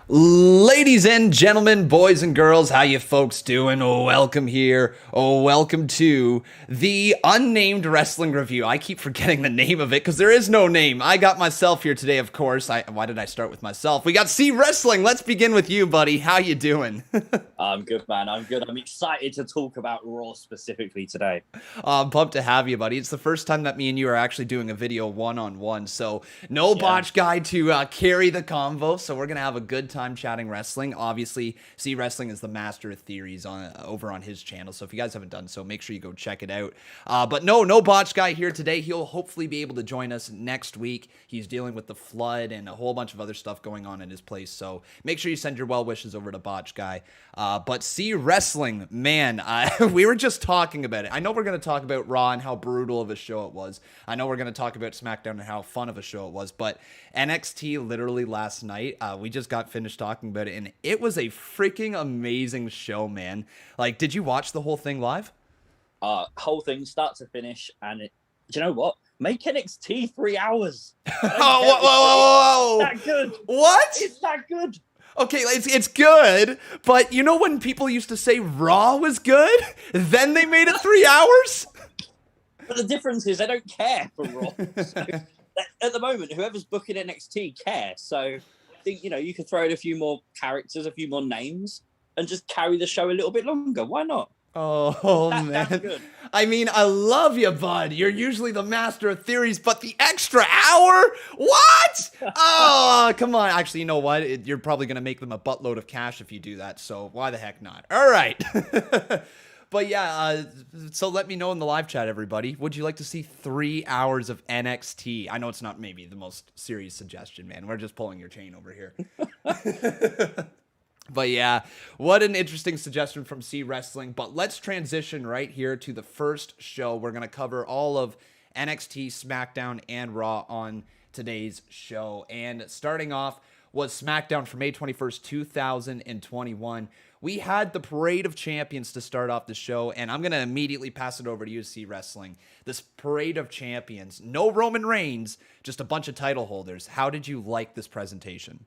Ladies and gentlemen, boys and girls, how you folks doing? Welcome here. Welcome to the Unnamed Wrestling Review. I keep forgetting the name of it because there is no name. I got myself here today, of course. Why did I start with myself? We got CWrestling. Let's begin with you, buddy. How you doing? I'm good, man. I'm good. I'm excited to talk about Raw specifically today. I'm pumped to have you, buddy. It's the first time that me and you are actually doing a video one-on-one, so no botch guy to carry the convo, so we're going to have a good time chatting wrestling. Obviously, CWrestling is the master of theories over on his channel, so if you guys haven't done so, make sure you go check it out. But no botch guy here today. He'll hopefully be able to join us next week. He's dealing with the flood and a whole bunch of other stuff going on in his place, so make sure you send your well wishes over to botch guy. But CWrestling, man, we were just talking about it. I know we're going to talk about Raw and how brutal of a show it was. I know we're going to talk about Smackdown and how fun of a show it was, but NXT literally last night, we just got finished talking about it, and it was a freaking amazing show, man. Like, did you watch the whole thing live? Whole thing, start to finish, and do you know what? Make NXT 3 hours. Whoa. It's that good. What? It's that good. Okay, it's good, but you know when people used to say Raw was good? Then they made it 3 hours? But the difference is they don't care for Raw. So, at the moment, whoever's booking NXT cares. So I think, you could throw in a few more characters, a few more names, and just carry the show a little bit longer. Why not? Oh, man. Good. I mean, I love you, bud. You're usually the master of theories, but the extra hour? What? Oh, come on. Actually, you know what? You're probably going to make them a buttload of cash if you do that, so why the heck not? All right. But yeah, so let me know in the live chat, everybody. Would you like to see 3 hours of NXT? I know it's not maybe the most serious suggestion, man. We're just pulling your chain over here. But yeah, what an interesting suggestion from CWrestling. But let's transition right here to the first show. We're going to cover all of NXT, SmackDown, and Raw on today's show. And starting off was SmackDown for May 21st, 2021. We had the Parade of Champions to start off the show, and I'm going to immediately pass it over to you, CWrestling. This Parade of Champions, no Roman Reigns, just a bunch of title holders. How did you like this presentation?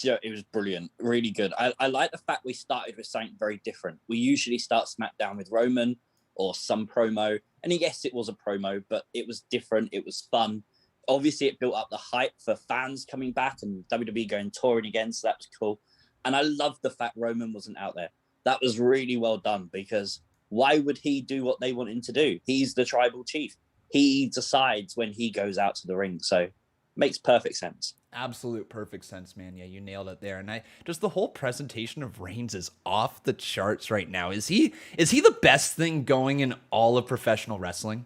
Yeah, it was brilliant. Really good. I like the fact we started with something very different. We usually start SmackDown with Roman or some promo. And yes, it was a promo, but it was different. It was fun. Obviously, it built up the hype for fans coming back and WWE going touring again. So that was cool. And I loved the fact Roman wasn't out there. That was really well done, because why would he do what they want him to do? He's the tribal chief. He decides when he goes out to the ring. So makes perfect sense. Absolute perfect sense, man. Yeah, you nailed it there. And just the whole presentation of Reigns is off the charts right now. Is he the best thing going in all of professional wrestling?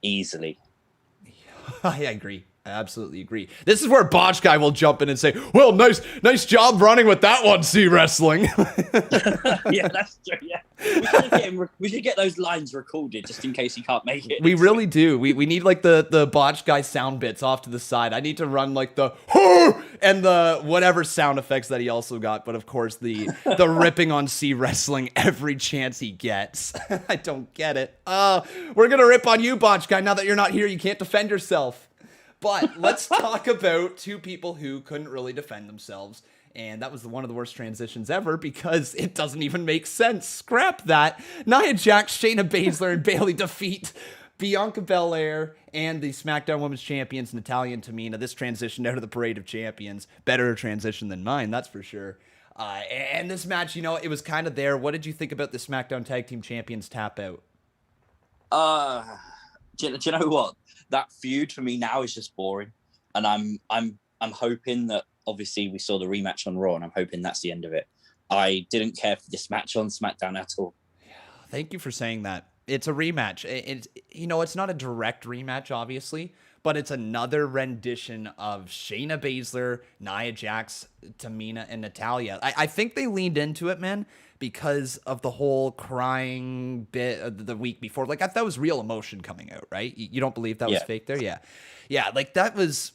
Easily. I agree. I absolutely agree. This is where Botch Guy will jump in and say, well, nice job running with that one, CWrestling. Yeah, that's true. Yeah. We should get those lines recorded just in case he can't make it. We really do. We need like the Botch Guy sound bits off to the side. I need to run like the and the whatever sound effects that he also got. But of course, the ripping on CWrestling every chance he gets. I don't get it. We're going to rip on you, Botch Guy. Now that you're not here, you can't defend yourself. But let's talk about two people who couldn't really defend themselves. And that was one of the worst transitions ever because it doesn't even make sense. Scrap that. Nia Jax, Shayna Baszler, and Bayley defeat Bianca Belair and the SmackDown Women's Champions, Natalya and Tamina. This transition out of the Parade of Champions. Better transition than mine, that's for sure. And this match, it was kind of there. What did you think about the SmackDown Tag Team Champions tap out? Do you know what? That feud for me now is just boring, and I'm hoping that, obviously we saw the rematch on Raw, and I'm hoping that's the end of it. I didn't care for this match on SmackDown at all. Thank you for saying that. It's a rematch. It's not a direct rematch, obviously, but it's another rendition of Shayna Baszler, Nia Jax, Tamina, and Natalya. I think they leaned into it, man, because of the whole crying bit the week before. Like, that was real emotion coming out, right? You don't believe that was fake there? Yeah, like that was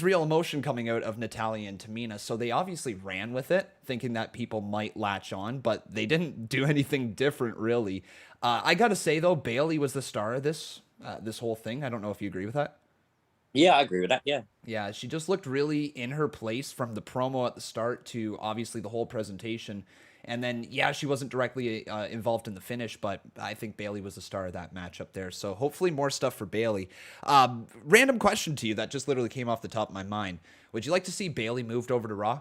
real emotion coming out of Natalya and Tamina. So they obviously ran with it, thinking that people might latch on, but they didn't do anything different, really. I got to say, though, Bayley was the star of this whole thing. I don't know if you agree with that. Yeah, I agree with that. Yeah. Yeah, she just looked really in her place from the promo at the start to obviously the whole presentation. And then, yeah, she wasn't directly involved in the finish, but I think Bayley was the star of that match up there. So hopefully more stuff for Bayley. Random question to you that just literally came off the top of my mind. Would you like to see Bayley moved over to Raw?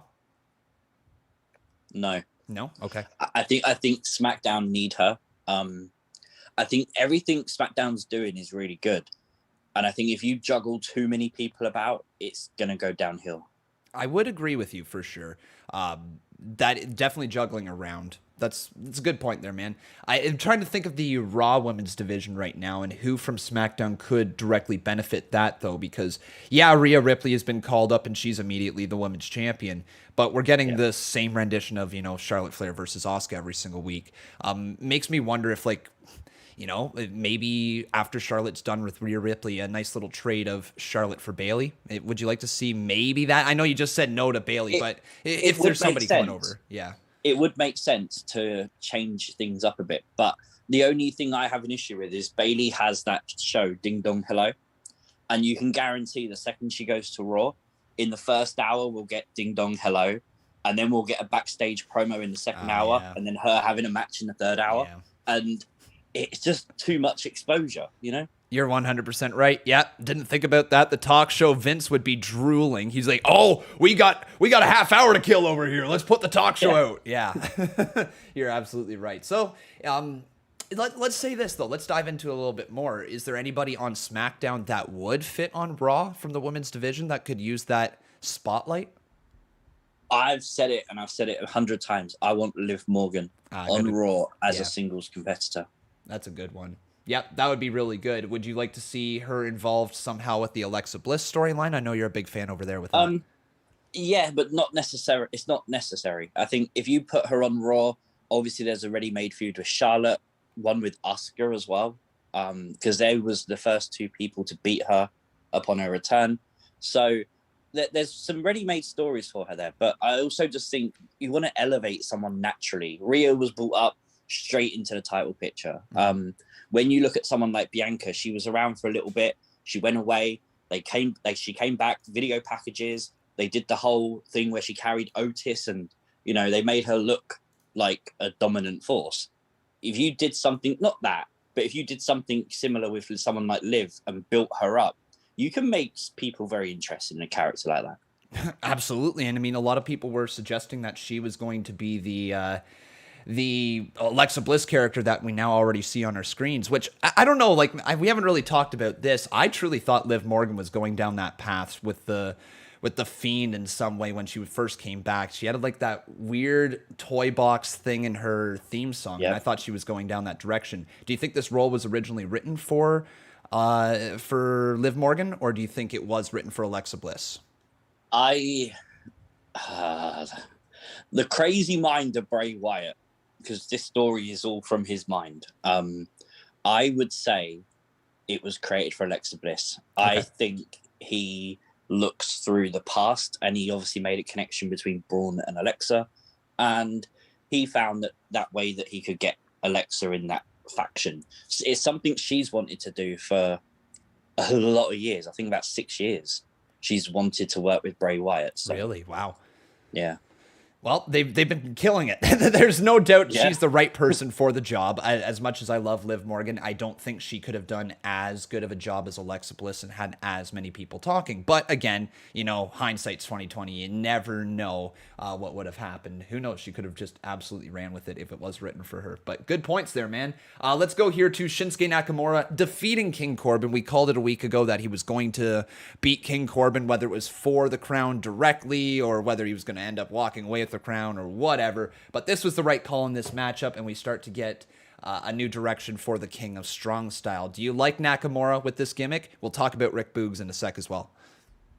No. No? Okay. I think SmackDown need her. I think everything SmackDown's doing is really good. And I think if you juggle too many people about, it's going to go downhill. I would agree with you for sure. That definitely juggling around. That's a good point there, man. I am trying to think of the Raw women's division right now and who from SmackDown could directly benefit that, though, because, yeah, Rhea Ripley has been called up and she's immediately the women's champion, but we're getting the same rendition of, Charlotte Flair versus Asuka every single week. Makes me wonder if, maybe after Charlotte's done with Rhea Ripley, a nice little trade of Charlotte for Bayley. Would you like to see maybe that? I know you just said no to Bayley, but if there's somebody coming over, yeah. It would make sense to change things up a bit. But the only thing I have an issue with is Bayley has that show, Ding Dong Hello. And you can guarantee the second she goes to Raw, in the first hour, we'll get Ding Dong Hello. And then we'll get a backstage promo in the second hour. Yeah. And then her having a match in the third hour. Yeah. And it's just too much exposure, You're 100% right. Yeah, didn't think about that. The talk show Vince would be drooling. He's like, "Oh, we got a half hour to kill over here. Let's put the talk show out." Yeah, you're absolutely right. So, let's say this though. Let's dive into a little bit more. Is there anybody on SmackDown that would fit on Raw from the women's division that could use that spotlight? I've said it, and I've said it 100 times. I want Liv Morgan on Raw as a singles competitor. That's a good one. Yep, that would be really good. Would you like to see her involved somehow with the Alexa Bliss storyline? I know you're a big fan over there with that. Yeah, but not necessary. It's not necessary. I think if you put her on Raw, obviously there's a ready-made feud with Charlotte, one with Asuka as well, because they was the first two people to beat her upon her return. So there's some ready-made stories for her there. But I also just think you want to elevate someone naturally. Rhea was brought up straight into the title picture. When you look at someone like Bianca, she was around for a little bit. She went away. She came back, video packages. They did the whole thing where she carried Otis and, they made her look like a dominant force. If you did something, not that, but if you did something similar with someone like Liv and built her up, you can make people very interested in a character like that. Absolutely. And I mean, a lot of people were suggesting that she was going to be the Alexa Bliss character that we now already see on our screens, which I don't know, we haven't really talked about this. I truly thought Liv Morgan was going down that path with the Fiend in some way when she first came back. She had that weird toy box thing in her theme song, and I thought she was going down that direction. Do you think this role was originally written for Liv Morgan, or do you think it was written for Alexa Bliss? The crazy mind of Bray Wyatt, because this story is all from his mind. I would say it was created for Alexa Bliss. Okay. I think he looks through the past, and he obviously made a connection between Braun and Alexa, and he found that way that he could get Alexa in that faction. It's something she's wanted to do for a lot of years. I think about 6 years. She's wanted to work with Bray Wyatt. So. Really? Wow. Yeah. Well, they've been killing it. There's no doubt she's the right person for the job. As much as I love Liv Morgan, I don't think she could have done as good of a job as Alexa Bliss and had as many people talking. But again, hindsight's 20/20. You never know what would have happened. Who knows? She could have just absolutely ran with it if it was written for her. But good points there, man. Let's go here to Shinsuke Nakamura defeating King Corbin. We called it a week ago that he was going to beat King Corbin, whether it was for the crown directly or whether he was going to end up walking away with the crown or whatever, but this was the right call in this matchup, and we start to get a new direction for the King of Strong Style. Do you like Nakamura with this gimmick? We'll talk about Rick Boogs in a sec as well.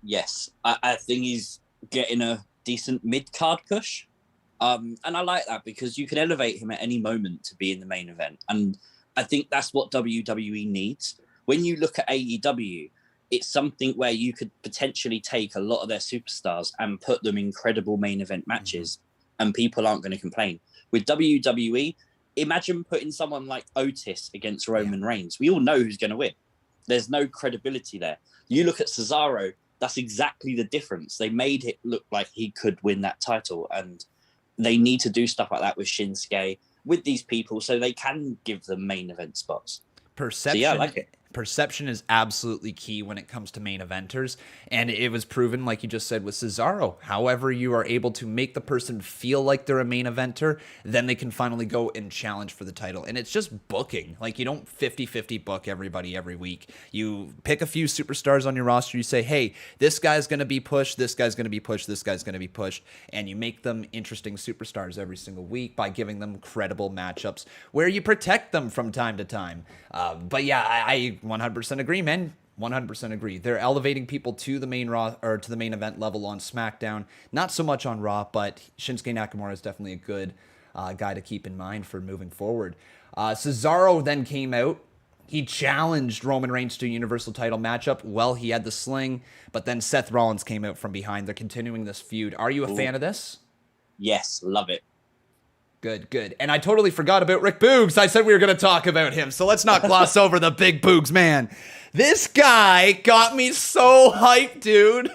Yes, I think he's getting a decent mid-card push, and I like that because you can elevate him at any moment to be in the main event, and I think that's what WWE needs. When you look at AEW, it's something where you could potentially take a lot of their superstars and put them in credible main event matches, and people aren't going to complain. With WWE, imagine putting someone like Otis against Roman Reigns. We all know who's going to win. There's no credibility there. You look at Cesaro, that's exactly the difference. They made it look like he could win that title, and they need to do stuff like that with Shinsuke, with these people, so they can give them main event spots. Perception. So yeah, I like it. Perception is absolutely key when it comes to main eventers, and it was proven, like you just said, with Cesaro. However you are able to make the person feel like they're a main eventer, then they can finally go and challenge for the title. And it's just booking. Like, you don't 50-50 book everybody every week. You pick a few superstars on your roster, you say, hey, this guy's going to be pushed, this guy's going to be pushed, this guy's going to be pushed, and you make them interesting superstars every single week by giving them credible matchups where you protect them from time to time. But yeah, I 100% agree, man. 100% agree. They're elevating people to the main to the main event level on SmackDown. Not so much on Raw, but Shinsuke Nakamura is definitely a good guy to keep in mind for moving forward. Cesaro then came out. He challenged Roman Reigns to a Universal title matchup. Well, he had the sling, but then Seth Rollins came out from behind. They're continuing this feud. Are you a fan of this? Yes, love it. Good. And I totally forgot about Rick Boogs. I said we were going to talk about him, so let's not gloss over the big Boogs, man. This guy got me so hyped, dude.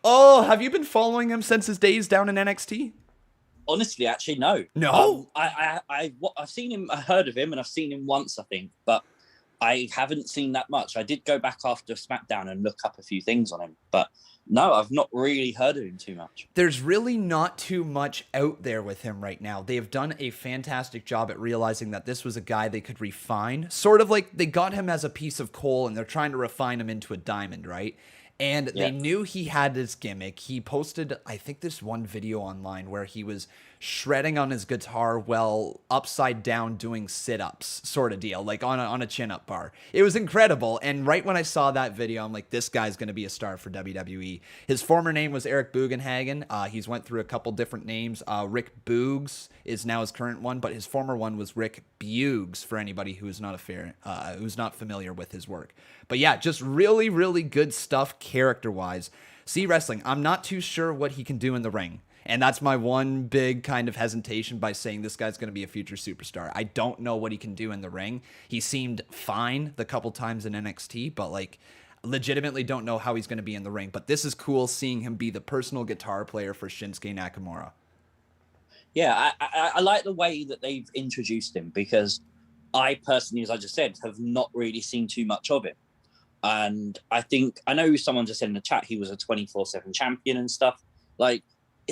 Oh, have you been following him since his days down in NXT? Honestly, actually, no. No? I've seen him, I heard of him, and I've seen him once, I think, but I haven't seen that much. I did go back after SmackDown and look up a few things on him, but no, I've not really heard of him too much. There's really not too much out there with him right now. They have done a fantastic job at realizing that this was a guy they could refine. Sort of like they got him as a piece of coal and they're trying to refine him into a diamond, right? And they knew he had this gimmick. He posted, I think, this one video online where he was shredding on his guitar while upside down doing sit-ups, sort of deal, like on a chin-up bar. It was incredible. And right when I saw that video, I'm like, this guy's going to be a star for WWE. His former name was Eric Bugenhagen. He's went through a couple different names. Rick Boogs is now his current one, but his former one was Rick Bugs, for anybody who's not familiar with his work. But yeah, just really, really good stuff character-wise. CWrestling, I'm not too sure what he can do in the ring. And that's my one big kind of hesitation by saying this guy's going to be a future superstar. I don't know what he can do in the ring. He seemed fine the couple times in NXT, but like legitimately don't know how he's going to be in the ring. But this is cool seeing him be the personal guitar player for Shinsuke Nakamura. Yeah, I like the way that they've introduced him, because I personally, as I just said, have not really seen too much of him. And I know someone just said in the chat he was a 24/7 champion and stuff. Like,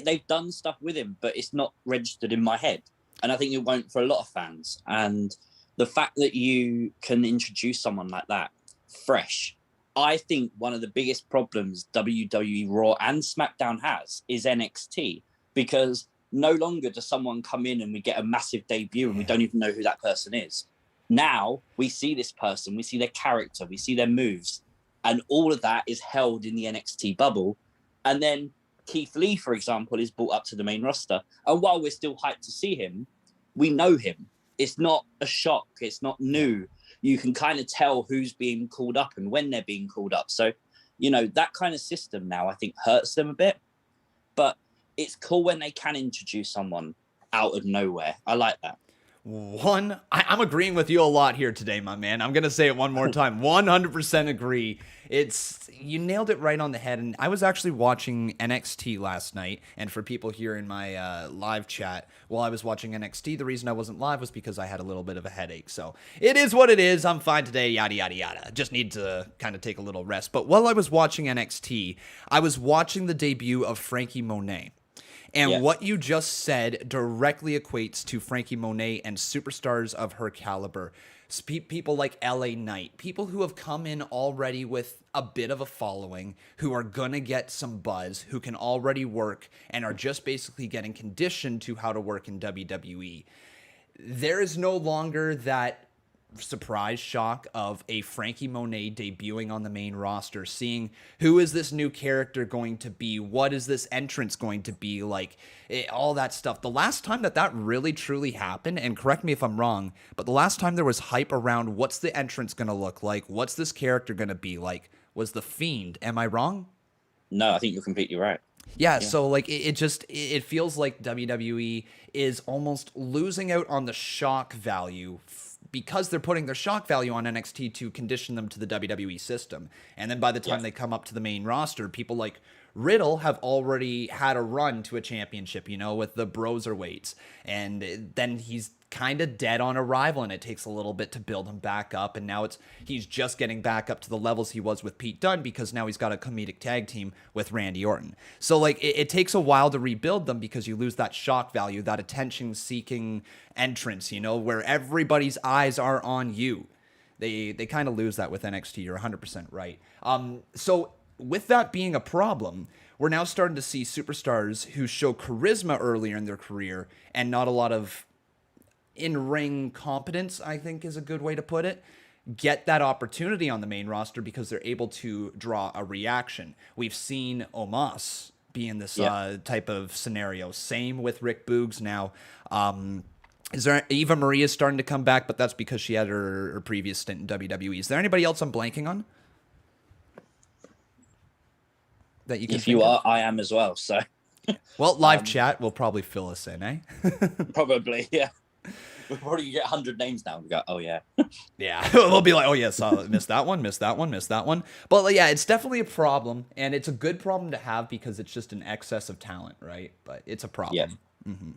they've done stuff with him, but it's not registered in my head. And I think it won't for a lot of fans. And the fact that you can introduce someone like that fresh, I think one of the biggest problems WWE Raw and SmackDown has is NXT, because no longer does someone come in and we get a massive debut and we don't even know who that person is. Now we see this person, we see their character, we see their moves, and all of that is held in the NXT bubble. And then Keith Lee, for example, is brought up to the main roster. And while we're still hyped to see him, we know him. It's not a shock. It's not new. You can kind of tell who's being called up and when they're being called up. So, that kind of system now, I think, hurts them a bit. But it's cool when they can introduce someone out of nowhere. I like that. I'm agreeing with you a lot here today, my man. I'm going to say it one more time. 100% agree. You nailed it right on the head. And I was actually watching NXT last night. And for people here in my live chat, while I was watching NXT, the reason I wasn't live was because I had a little bit of a headache. So it is what it is. I'm fine today, yada, yada, yada. Just need to kind of take a little rest. But while I was watching NXT, I was watching the debut of Frankie Monet. And what you just said directly equates to Frankie Monet and superstars of her caliber. People like LA Knight, people who have come in already with a bit of a following, who are going to get some buzz, who can already work, and are just basically getting conditioned to how to work in WWE. There is no longer that surprise shock of a Frankie Monet debuting on the main roster, seeing who is this new character going to be, what is this entrance going to be like, all that stuff. The last time that really truly happened, and correct me if I'm wrong, but the last time there was hype around what's the entrance going to look like, what's this character going to be like, was the Fiend. Am I wrong? No, I think you're completely right. Yeah, so like it feels like WWE is almost losing out on the shock value because they're putting their shock value on NXT to condition them to the WWE system. And then by the time they come up to the main roster, people like Riddle have already had a run to a championship, you know, with the Broserweights. And then he's kind of dead on arrival, and it takes a little bit to build him back up. And now he's just getting back up to the levels he was with Pete Dunne, because now he's got a comedic tag team with Randy Orton. So like it takes a while to rebuild them, because you lose that shock value, that attention seeking entrance, you know, where everybody's eyes are on you. They kind of lose that with NXT. You're 100% right. So with that being a problem, we're now starting to see superstars who show charisma earlier in their career and not a lot of in-ring competence, I think is a good way to put it, get that opportunity on the main roster because they're able to draw a reaction. We've seen Omos be in this type of scenario. Same with Rick Boogs now. Is there Eva Marie is starting to come back, but that's because she had her previous stint in WWE. Is there anybody else I'm blanking on that you can? If you are, I am as well. So, well, live chat will probably fill us in, eh? Probably, yeah. We'll probably get 100 names now. We go, oh yeah, yeah. We'll be like, oh yes, missed that one, missed that one, missed that one. But yeah, it's definitely a problem, and it's a good problem to have because it's just an excess of talent, right? But it's a problem. Yeah. Mm-hmm.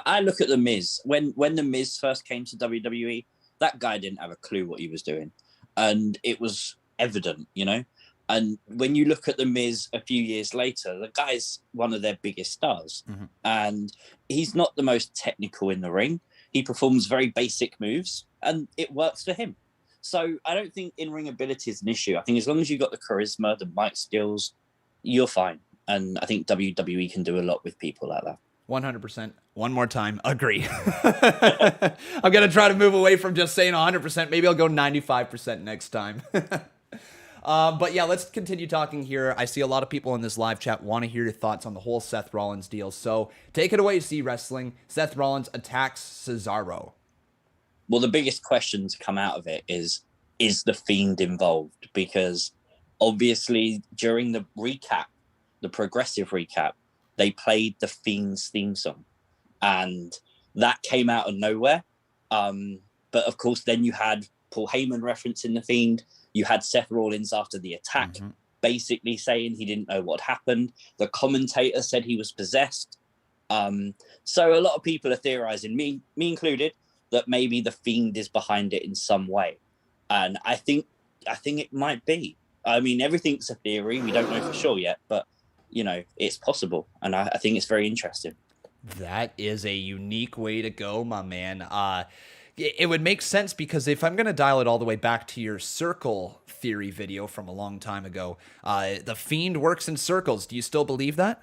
I look at the Miz. When the Miz first came to WWE, that guy didn't have a clue what he was doing, and it was evident, you know. And when you look at the Miz a few years later, the guy's one of their biggest stars, and he's not the most technical in the ring. He performs very basic moves, and it works for him. So I don't think in-ring ability is an issue. I think as long as you've got the charisma, the mic skills, you're fine. And I think WWE can do a lot with people like that. 100%. One more time. Agree. I'm going to try to move away from just saying 100%. Maybe I'll go 95% next time. But yeah, let's continue talking here. I see a lot of people in this live chat want to hear your thoughts on the whole Seth Rollins deal. So take it away, CWrestling. Seth Rollins attacks Cesaro. Well, the biggest question to come out of it is the Fiend involved? Because obviously during the recap, the progressive recap, they played the Fiend's theme song. And that came out of nowhere. But of course, then you had Paul Heyman referencing the Fiend. You had Seth Rollins after the attack, basically saying he didn't know what happened. The commentator said he was possessed. So a lot of people are theorizing, me included, that maybe the Fiend is behind it in some way. And I think it might be. I mean, everything's a theory. We don't know for sure yet, but, you know, it's possible. And I think it's very interesting. That is a unique way to go, my man. It would make sense because if I'm going to dial it all the way back to your circle theory video from a long time ago, the Fiend works in circles. Do you still believe that?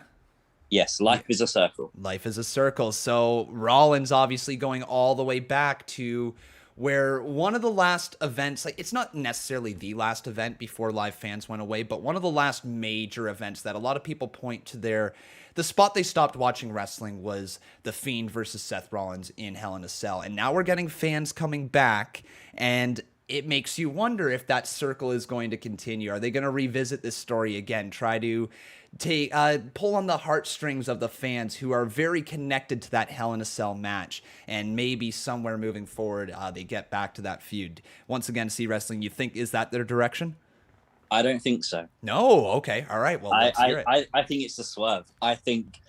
Yes, life is a circle. Life is a circle. So Rollins obviously going all the way back to where one of the last events, like it's not necessarily the last event before live fans went away, but one of the last major events that a lot of people point to the spot they stopped watching wrestling was the Fiend versus Seth Rollins in Hell in a Cell. And now we're getting fans coming back, and it makes you wonder if that circle is going to continue. Are they going to revisit this story again, try to pull on the heartstrings of the fans who are very connected to that Hell in a Cell match, and maybe somewhere moving forward, they get back to that feud? Once again, CWrestling, you think, is that their direction? I don't think so. No. Okay. All right. Well, let's hear it. I think it's a swerve. I think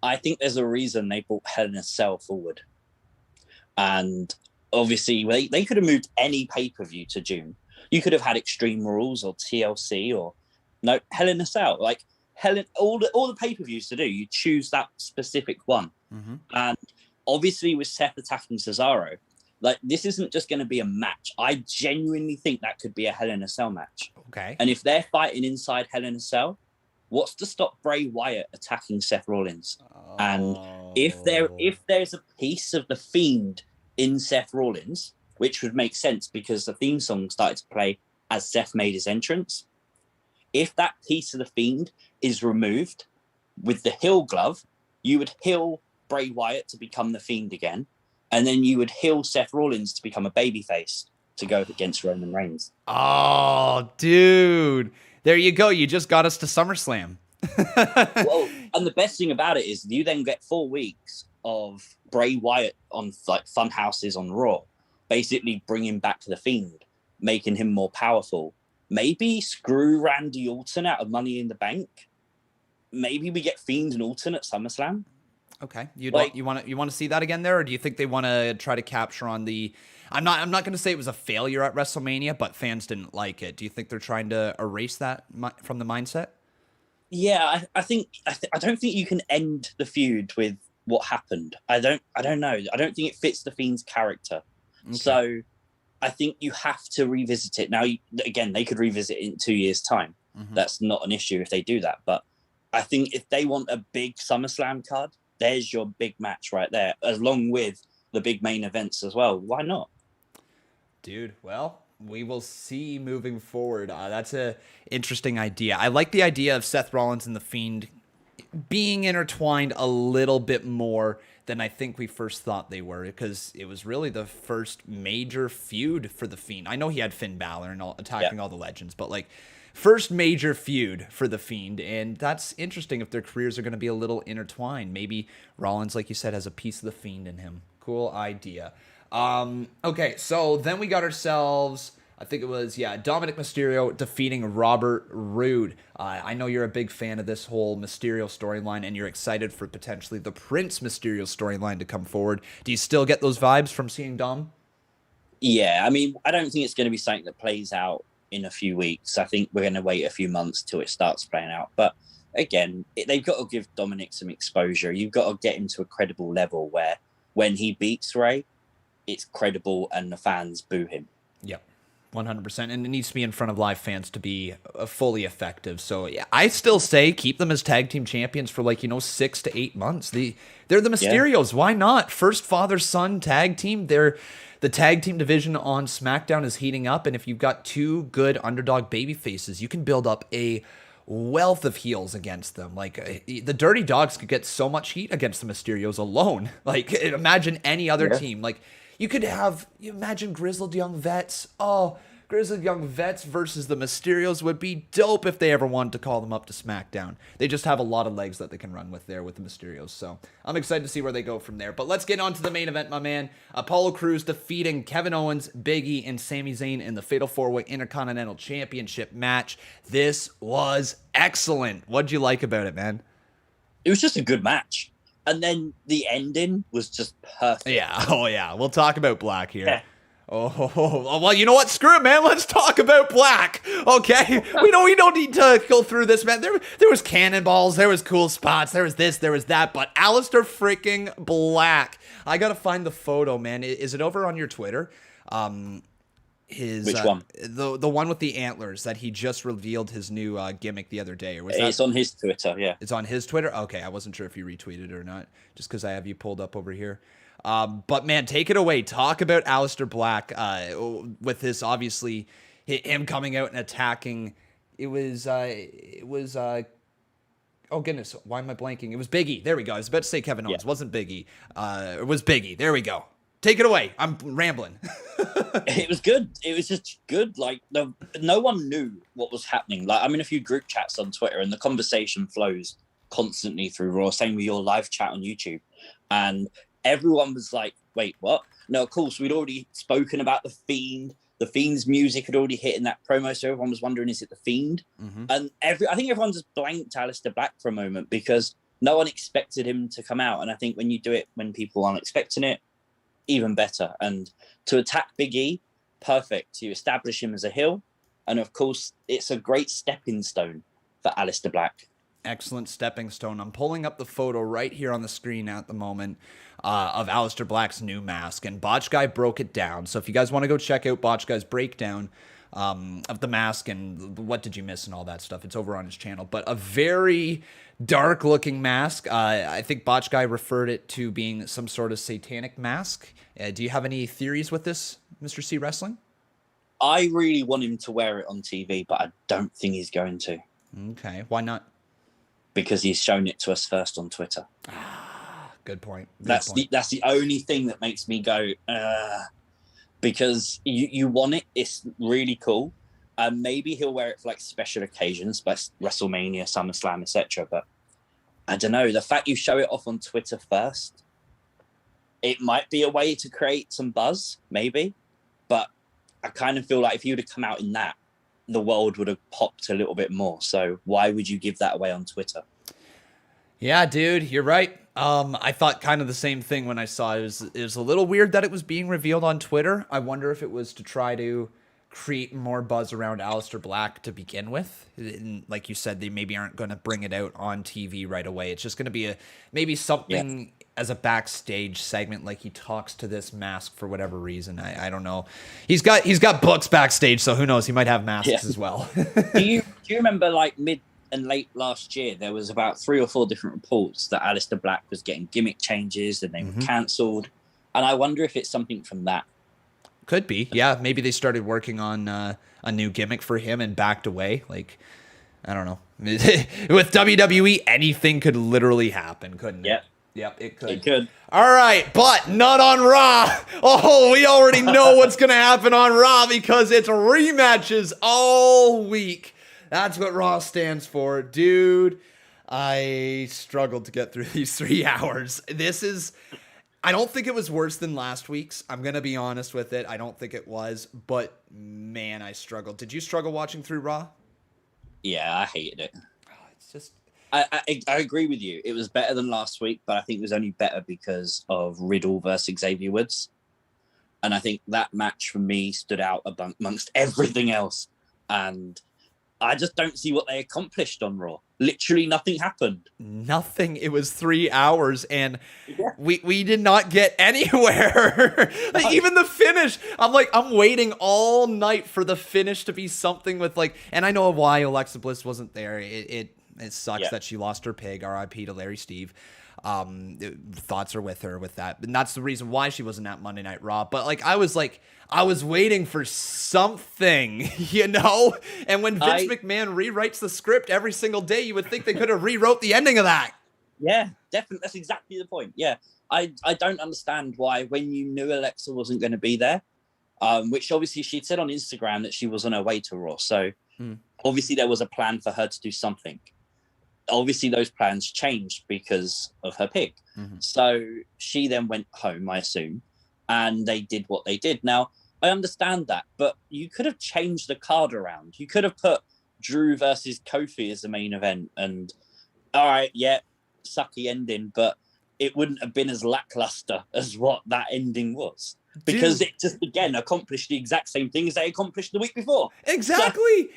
there's a reason they brought Hell in a Cell forward, and obviously they could have moved any pay-per-view to June. You could have had Extreme Rules or TLC or no Hell in a Cell. Like all the pay-per-views to do, you choose that specific one. And obviously with Seth attacking Cesaro, like this isn't just going to be a match. I genuinely think that could be a Hell in a Cell match. Okay. And if they're fighting inside Hell in a Cell, what's to stop Bray Wyatt attacking Seth Rollins? Oh. And if there's a piece of the Fiend in Seth Rollins, which would make sense because the theme song started to play as Seth made his entrance, if that piece of the Fiend is removed with the heel glove, you would heel Bray Wyatt to become the Fiend again, and then you would heel Seth Rollins to become a babyface to go against Roman Reigns. Oh, dude. There you go. You just got us to SummerSlam. Well, and the best thing about it is you then get 4 weeks of Bray Wyatt on like Fun Houses on Raw. basically bring him back to the Fiend, making him more powerful. Maybe screw Randy Orton out of Money in the Bank. Maybe we get Fiend and Orton at SummerSlam. Okay, you want to see that again there, or do you think they want to try to capture on the? I'm not going to say it was a failure at WrestleMania, but fans didn't like it. Do you think they're trying to erase that from the mindset? Yeah, I don't think you can end the feud with what happened. I don't know. I don't think it fits the Fiend's character. Okay. So I think you have to revisit it. Now, again, they could revisit it in 2 years' time. Mm-hmm. That's not an issue if they do that. But I think if they want a big SummerSlam card, there's your big match right there, along with the big main events as well. Why not? Dude, well, we will see moving forward. That's a interesting idea. I like the idea of Seth Rollins and The Fiend being intertwined a little bit more than I think we first thought they were, because it was really the first major feud for The Fiend. I know he had Finn Balor and attacking all the legends, but like first major feud for The Fiend, and that's interesting if their careers are going to be a little intertwined. Maybe Rollins, like you said, has a piece of The Fiend in him. Cool idea. Okay, so then we got ourselves, I think it was, Dominic Mysterio defeating Robert Roode. I know you're a big fan of this whole Mysterio storyline, and you're excited for potentially the Prince Mysterio storyline to come forward. Do you still get those vibes from seeing Dom? Yeah, I mean, I don't think it's going to be something that plays out in a few weeks. I think we're going to wait a few months till it starts playing out. But again, they've got to give Dominic some exposure. You've got to get him to a credible level where when he beats Ray, it's credible and the fans boo him. Yep, 100%. And it needs to be in front of live fans to be fully effective. So yeah, I still say keep them as tag team champions for 6 to 8 months. They're the Mysterios. Yeah. Why not? First father-son tag team. The tag team division on SmackDown is heating up. And if you've got two good underdog baby faces, you can build up a wealth of heels against them. The Dirty Dogs could get so much heat against the Mysterios alone. Imagine any other team. You could imagine Grizzled Young Vets. Oh, Grizzled Young Vets versus the Mysterios would be dope if they ever wanted to call them up to SmackDown. They just have a lot of legs that they can run with there with the Mysterios. So I'm excited to see where they go from there. But let's get on to the main event, my man. Apollo Crews defeating Kevin Owens, Big E, and Sami Zayn in the Fatal 4-Way Intercontinental Championship match. This was excellent. What'd you like about it, man? It was just a good match. And then the ending was just perfect. Yeah. Oh, yeah. We'll talk about Black here. Yeah. Oh, well, you know what? Screw it, man. Let's talk about Black. Okay. We don't need to go through this, man. There was cannonballs. There was cool spots. There was this. There was that. But Aleister freaking Black. I got to find the photo, man. Is it over on your Twitter? Which one? The one with the antlers that he just revealed his new gimmick the other day. Or was it's on his Twitter, yeah. It's on his Twitter? Okay, I wasn't sure if you retweeted it or not, just because I have you pulled up over here. But man, take it away. Talk about Aleister Black with this, obviously, him coming out and attacking. It was oh goodness, why am I blanking? It was Big E. There we go. I was about to say Kevin Owens. It wasn't Big E. It was Big E. There we go. Take it away. I'm rambling. It was good. It was just good. No one knew what was happening. I'm in a few group chats on Twitter, and the conversation flows constantly through Raw. Same with your live chat on YouTube, and everyone was like, "Wait, what?" No, of course we'd already spoken about the Fiend. The Fiend's music had already hit in that promo, so everyone was wondering, "Is it the Fiend?" Mm-hmm. And I think everyone just blanked Aleister Black for a moment because no one expected him to come out. And I think when you do it when people aren't expecting it, even better. And to attack Big E, perfect. You establish him as a heel, and of course it's a great stepping stone for Aleister Black. Excellent stepping stone. I'm pulling up the photo right here on the screen at the moment of Aleister Black's new mask, and Botch Guy broke it down. So if you guys want to go check out Botch Guy's breakdown of the mask and what did you miss and all that stuff, it's over on his channel. But a very dark looking mask. I think Botch Guy referred it to being some sort of satanic mask. Do you have any theories with this, Mr. CWrestling? I really want him to wear it on TV, but I don't think he's going to. Okay, why not? Because he's shown it to us first on Twitter. Good point. That's the only thing that makes me go, because you want it. It's really cool. Maybe he'll wear it for special occasions, like WrestleMania, SummerSlam, etc. But I don't know. The fact you show it off on Twitter first, It might be a way to create some buzz, maybe. But I kind of feel like if you would have come out in that, the world would have popped a little bit more. So why would you give that away on Twitter? Yeah, dude, you're right. I thought kind of the same thing when I saw it. It was a little weird that it was being revealed on Twitter. I wonder if it was to try to create more buzz around Aleister Black to begin with. And like you said, they maybe aren't going to bring it out on TV right away. It's just going to be maybe something as a backstage segment, like he talks to this mask for whatever reason. I don't know. He's got books backstage, so who knows? He might have masks as well. do you remember like mid and late last year, there was about 3 or 4 different reports that Aleister Black was getting gimmick changes and they were cancelled. And I wonder if it's something from that. Could be. Yeah, maybe they started working on a new gimmick for him and backed away. Like, I don't know. With WWE, anything could literally happen, couldn't it? Yep, it could. It could. All right, but not on Raw. Oh, we already know what's going to happen on Raw because it's rematches all week. That's what Raw stands for. Dude, I struggled to get through these 3 hours. I don't think it was worse than last week's. I'm going to be honest with it. I don't think it was, but man, I struggled. Did you struggle watching through Raw? Yeah, I hated it. It's just... I agree with you. It was better than last week, but I think it was only better because of Riddle versus Xavier Woods. And I think that match for me stood out amongst everything else. And I just don't see what they accomplished on Raw. Literally nothing happened. Nothing. It was 3 hours and we did not get anywhere. Like, even the finish. I'm waiting all night for the finish to be something with like, and I know why Alexa Bliss wasn't there. It sucks that she lost her pig. R.I.P. to Larry Steve. Thoughts are with her with that. And that's the reason why she wasn't at Monday Night Raw. But I was waiting for something, you know? And when Vince McMahon rewrites the script every single day, you would think they could have rewrote the ending of that. Yeah, definitely. That's exactly the point. Yeah. I don't understand why when you knew Alexa wasn't going to be there, which obviously she'd said on Instagram that she was on her way to Raw. So obviously there was a plan for her to do something. Obviously those plans changed because of her pig. So she then went home, I assume, and they did what they did. Now, I understand that, but you could have changed the card around. You could have put Drew versus Kofi as the main event and all right, sucky ending, but it wouldn't have been as lackluster as what that ending was. Because it just, again, accomplished the exact same thing as they accomplished the week before. Exactly.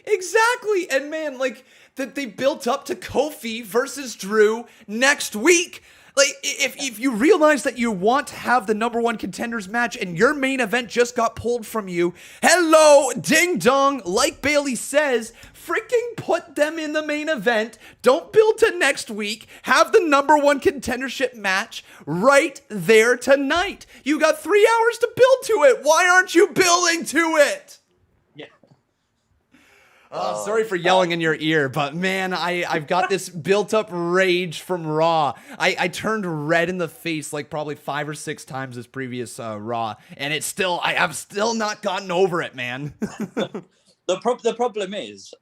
And man, like, that they built up to Kofi versus Drew next week. Like, if you realize that you want to have the number 1 contenders match and your main event just got pulled from you, hello, ding dong, like Bailey says, freaking put them in the main event. Don't build to next week. Have the number 1 contendership match right there tonight. You got 3 hours to build to it. Why aren't you building to it? Sorry for yelling in your ear, but man, I've got this built-up rage from Raw. I turned red in the face like probably 5 or 6 times this previous Raw, and I've still not gotten over it, man. The problem is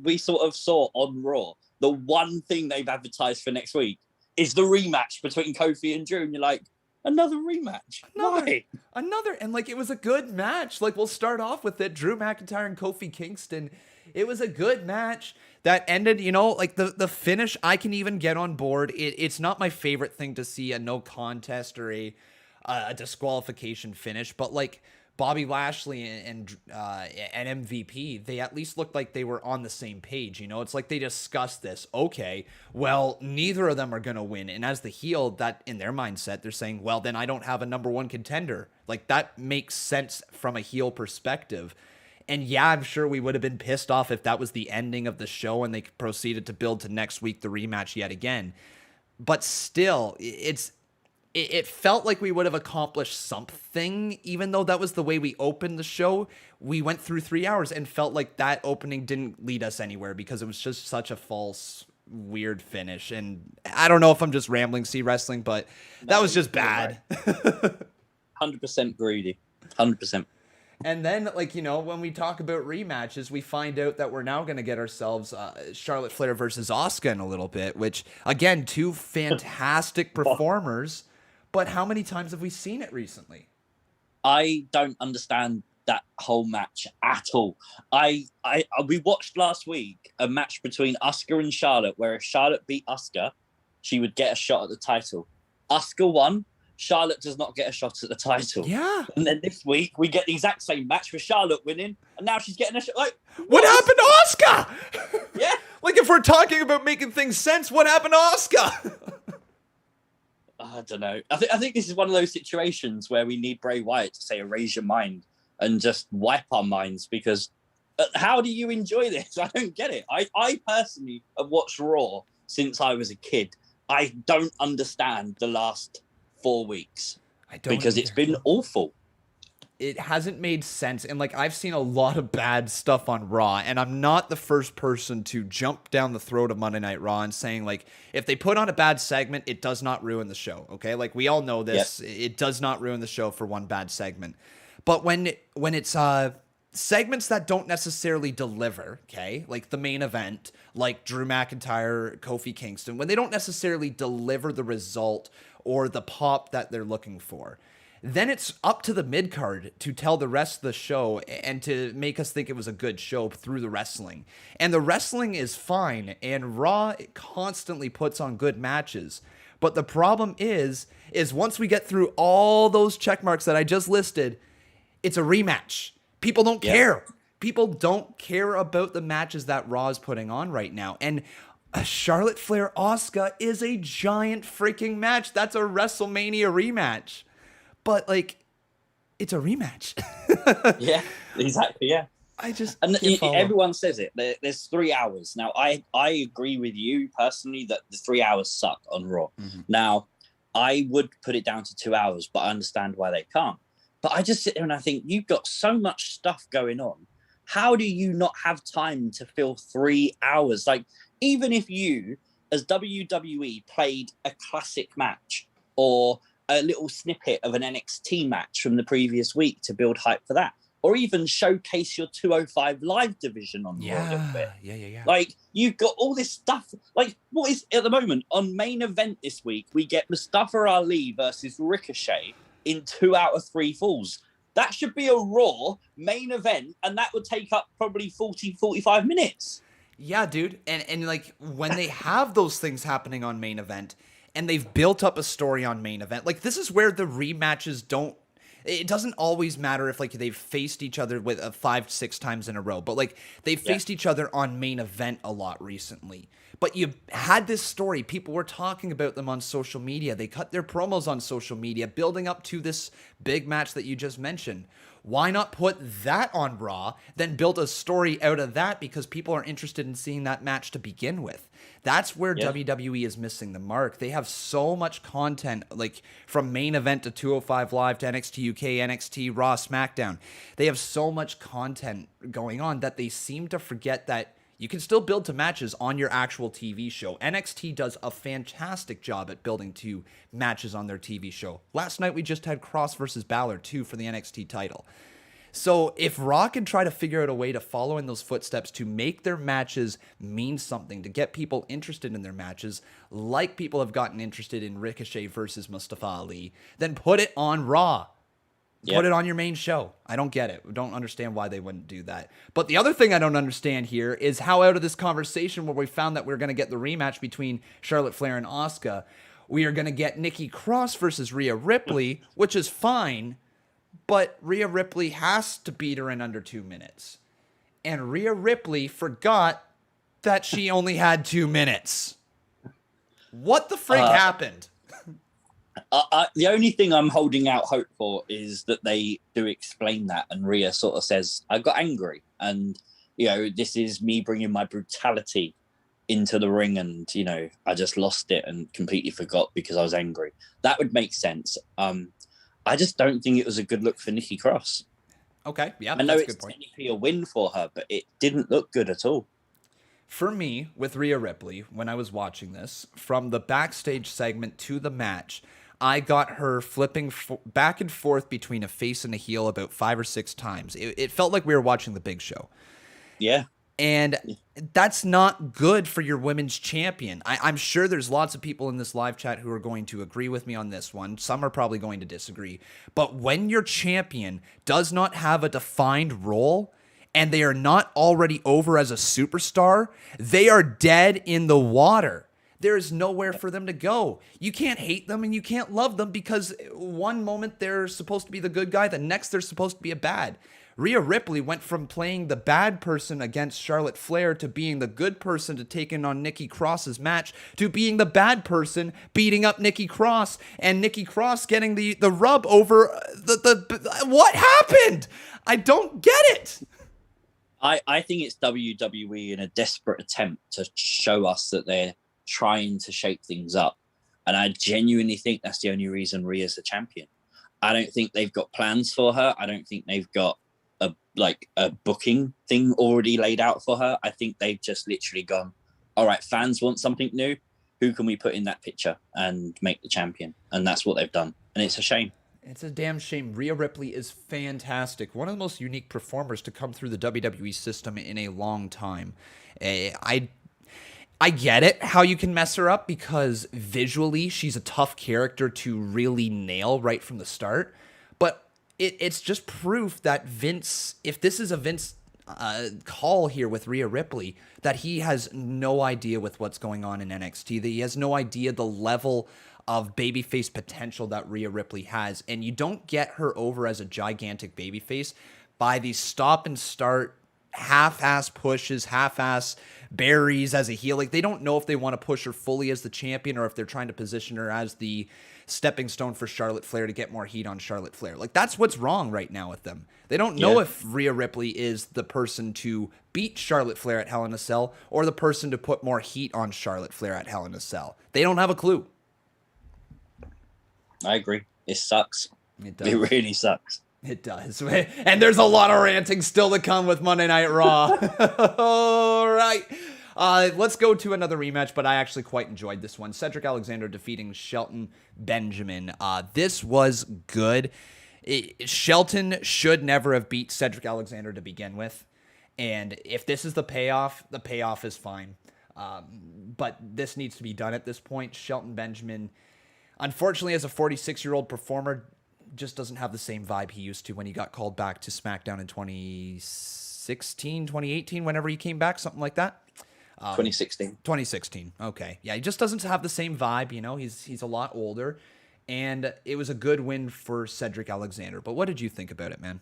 we sort of saw on Raw, the one thing they've advertised for next week is the rematch between Kofi and Drew, and you're like, another rematch? Why? Another, and like, it was a good match. Like, we'll start off with it, Drew McIntyre and Kofi Kingston. It was a good match that ended, you know, like the finish, I can even get on board. It's not my favorite thing to see, a no contest or a disqualification finish, but like Bobby Lashley and MVP, they at least looked like they were on the same page. You know, it's like they discussed this. Okay, well, neither of them are going to win. And as the heel, that in their mindset, they're saying, well, then I don't have a number 1 contender. Like, that makes sense from a heel perspective. And yeah, I'm sure we would have been pissed off if that was the ending of the show and they proceeded to build to next week the rematch yet again. But still, it felt like we would have accomplished something, even though that was the way we opened the show. We went through 3 hours and felt like that opening didn't lead us anywhere because it was just such a false, weird finish. And I don't know if I'm just rambling CWrestling, but that was just bad. Right. 100% greedy. 100%. And then, like, you know, when we talk about rematches, we find out that we're now going to get ourselves Charlotte Flair versus Asuka in a little bit, which, again, 2 fantastic performers, But how many times have we seen it recently? I don't understand that whole match at all. We watched last week a match between Asuka and Charlotte, where if Charlotte beat Asuka, she would get a shot at the title. Asuka won. Charlotte does not get a shot at the title. Yeah. And then this week we get the exact same match with Charlotte winning, and now she's getting a shot. Like, what happened to Asuka? Yeah. Like, if we're talking about making things sense, what happened to Asuka? I don't know. I think this is one of those situations where we need Bray Wyatt to say, erase your mind and just wipe our minds, because how do you enjoy this? I don't get it. I personally have watched Raw since I was a kid. I don't understand the last 4 weeks because it's been awful. It hasn't made sense. And like, I've seen a lot of bad stuff on Raw, and I'm not the first person to jump down the throat of Monday Night Raw and saying, like, if they put on a bad segment, it does not ruin the show. Okay. Like, we all know this. Yep. It does not ruin the show for one bad segment. But when it's segments that don't necessarily deliver, okay, like the main event, like Drew McIntyre, Kofi Kingston, when they don't necessarily deliver the result or the pop that they're looking for, then it's up to the mid-card to tell the rest of the show and to make us think it was a good show through the wrestling. And the wrestling is fine, and Raw constantly puts on good matches. But the problem is once we get through all those check marks that I just listed, it's a rematch. People don't care. People don't care about the matches that Raw is putting on right now. And a Charlotte Flair Asuka is a giant freaking match. That's a WrestleMania rematch. But, like, it's a rematch. Yeah, exactly, yeah. Everyone says it. There's 3 hours. Now, I agree with you personally that the 3 hours suck on Raw. Mm-hmm. Now, I would put it down to 2 hours, but I understand why they can't. But I just sit there and I think, you've got so much stuff going on. How do you not have time to fill 3 hours? Like, even if you, as WWE, played a classic match or a little snippet of an NXT match from the previous week to build hype for that, or even showcase your 205 Live division on Raw a little bit. Yeah. Like, you've got all this stuff. Like, what is at the moment on main event this week? We get Mustafa Ali versus Ricochet in 2 out of 3 falls. That should be a Raw main event, and that would take up probably 40, 45 minutes. Yeah, dude. And like, when they have those things happening on main event, and they've built up a story on main event, like, this is where the rematches it doesn't always matter if, like, they've faced each other with 5-6 times in a row, but, like, they've faced each other on main event a lot recently. But you had this story. People were talking about them on social media. They cut their promos on social media, building up to this big match that you just mentioned. Why not put that on Raw, then build a story out of that, because people are interested in seeing that match to begin with? That's where WWE is missing the mark. They have so much content, like from main event to 205 Live to NXT UK, NXT, Raw, SmackDown. They have so much content going on that they seem to forget that you can still build to matches on your actual TV show. NXT does a fantastic job at building to matches on their TV show. Last night we just had Cross versus Balor 2 for the NXT title. So if Raw can try to figure out a way to follow in those footsteps to make their matches mean something, to get people interested in their matches, like people have gotten interested in Ricochet versus Mustafa Ali, then put it on Raw. Put it on your main show. I don't get it. I don't understand why they wouldn't do that. But the other thing I don't understand here is how out of this conversation where we found that we're going to get the rematch between Charlotte Flair and Asuka, we are going to get Nikki Cross versus Rhea Ripley, which is fine, but Rhea Ripley has to beat her in under 2 minutes. And Rhea Ripley forgot that she only had 2 minutes. What the frig happened? The only thing I'm holding out hope for is that they do explain that, and Rhea sort of says, I got angry, and, you know, this is me bringing my brutality into the ring, and, you know, I just lost it and completely forgot because I was angry. That would make sense. I just don't think it was a good look for Nikki Cross. Okay, yeah, I know it's technically a win for her, but it didn't look good at all. For me, with Rhea Ripley, when I was watching this, from the backstage segment to the match, I got her flipping back and forth between a face and a heel about 5 or 6 times. It felt like we were watching The Big Show. Yeah. And that's not good for your women's champion. I'm sure there's lots of people in this live chat who are going to agree with me on this one. Some are probably going to disagree. But when your champion does not have a defined role and they are not already over as a superstar, they are dead in the water. There is nowhere for them to go. You can't hate them and you can't love them because one moment they're supposed to be the good guy, the next they're supposed to be a bad. Rhea Ripley went from playing the bad person against Charlotte Flair to being the good person to taking on Nikki Cross's match to being the bad person beating up Nikki Cross and Nikki Cross getting the rub over the what happened? I don't get it. I think it's WWE in a desperate attempt to show us that they're trying to shake things up. And I genuinely think that's the only reason Rhea's the champion. I don't think they've got plans for her. I don't think they've got a booking thing already laid out for her. I think they've just literally gone, all right, fans want something new. Who can we put in that picture and make the champion? And that's what they've done. And it's a shame. It's a damn shame. Rhea Ripley is fantastic. One of the most unique performers to come through the WWE system in a long time. I get it, how you can mess her up, because visually she's a tough character to really nail right from the start. But it's just proof that Vince, if this is a Vince call here with Rhea Ripley, that he has no idea with what's going on in NXT, that he has no idea the level of babyface potential that Rhea Ripley has. And you don't get her over as a gigantic babyface by these stop and start half-ass pushes, half-ass berries as a heel. Like, they don't know if they want to push her fully as the champion or if they're trying to position her as the stepping stone for Charlotte Flair to get more heat on Charlotte Flair. Like, that's what's wrong right now with them. They don't know if Rhea Ripley is the person to beat Charlotte Flair at Hell in a Cell or the person to put more heat on Charlotte Flair at Hell in a Cell. They don't have a clue. I agree. It sucks. It does. It really sucks. It does. And there's a lot of ranting still to come with Monday Night Raw. All right. Let's go to another rematch, but I actually quite enjoyed this one. Cedric Alexander defeating Shelton Benjamin. This was good. Shelton should never have beat Cedric Alexander to begin with. And if this is the payoff is fine. But this needs to be done at this point. Shelton Benjamin, unfortunately, as a 46-year-old performer, just doesn't have the same vibe he used to when he got called back to SmackDown in 2016, 2018, whenever he came back, something like that. 2016. 2016. Okay. Yeah, he just doesn't have the same vibe, you know. He's a lot older, and it was a good win for Cedric Alexander. But what did you think about it, man?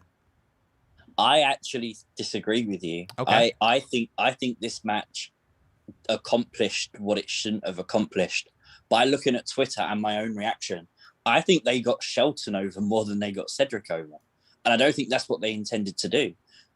I actually disagree with you. Okay. I think this match accomplished what it shouldn't have accomplished. By looking at Twitter and my own reaction, I think they got Shelton over more than they got Cedric over. And I don't think that's what they intended to do.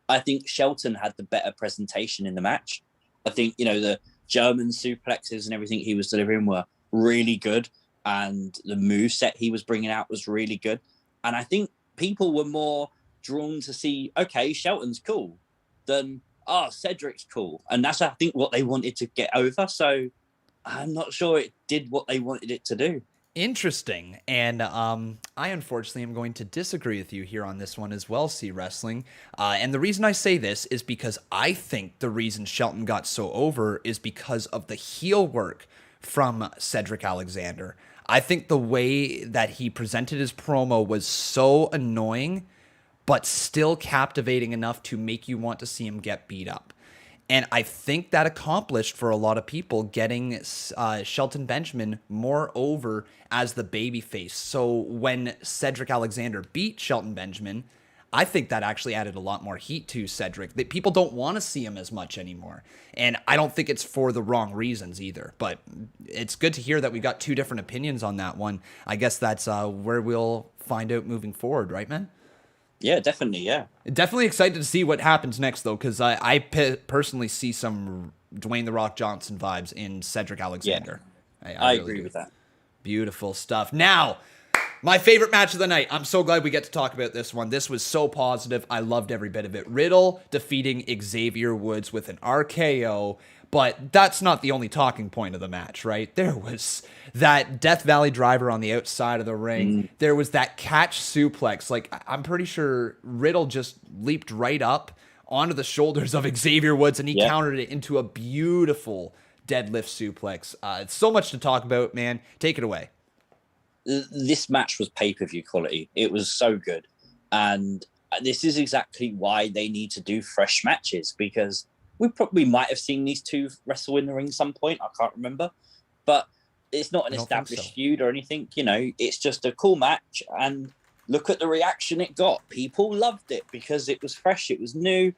I think Shelton had the better presentation in the match. I think, the German suplexes and everything he was delivering were really good. And the moveset he was bringing out was really good. And I think people were more drawn to see, okay, Shelton's cool, than, Cedric's cool. And that's, I think, what they wanted to get over. So I'm not sure it did what they wanted it to do. Interesting. And I unfortunately am going to disagree with you here on this one as well, CWrestling. And the reason I say this is because I think the reason Shelton got so over is because of the heel work from Cedric Alexander. I think the way that he presented his promo was so annoying, but still captivating enough to make you want to see him get beat up. And I think that accomplished for a lot of people getting Shelton Benjamin more over as the babyface. So when Cedric Alexander beat Shelton Benjamin, I think that actually added a lot more heat to Cedric. That people don't want to see him as much anymore. And I don't think it's for the wrong reasons either. But it's good to hear that we got two different opinions on that one. I guess that's where we'll find out moving forward, right, man? Yeah, definitely, yeah. Definitely excited to see what happens next, though, because I personally see some Dwayne The Rock Johnson vibes in Cedric Alexander. Yeah, I really agree with that. Beautiful stuff. Now, my favorite match of the night. I'm so glad we get to talk about this one. This was so positive. I loved every bit of it. Riddle defeating Xavier Woods with an RKO. But that's not the only talking point of the match, right? There was that Death Valley driver on the outside of the ring. There was that catch suplex. Like, I'm pretty sure Riddle just leaped right up onto the shoulders of Xavier Woods, and he Yeah. countered it into a beautiful deadlift suplex. It's so much to talk about, man. Take it away. This match was pay-per-view quality. It was so good. And this is exactly why they need to do fresh matches, because we probably might have seen these two wrestle in the ring some point. I can't remember. But it's not an established feud or anything. You know, it's just a cool match. And look at the reaction it got. People loved it because it was fresh, it was new.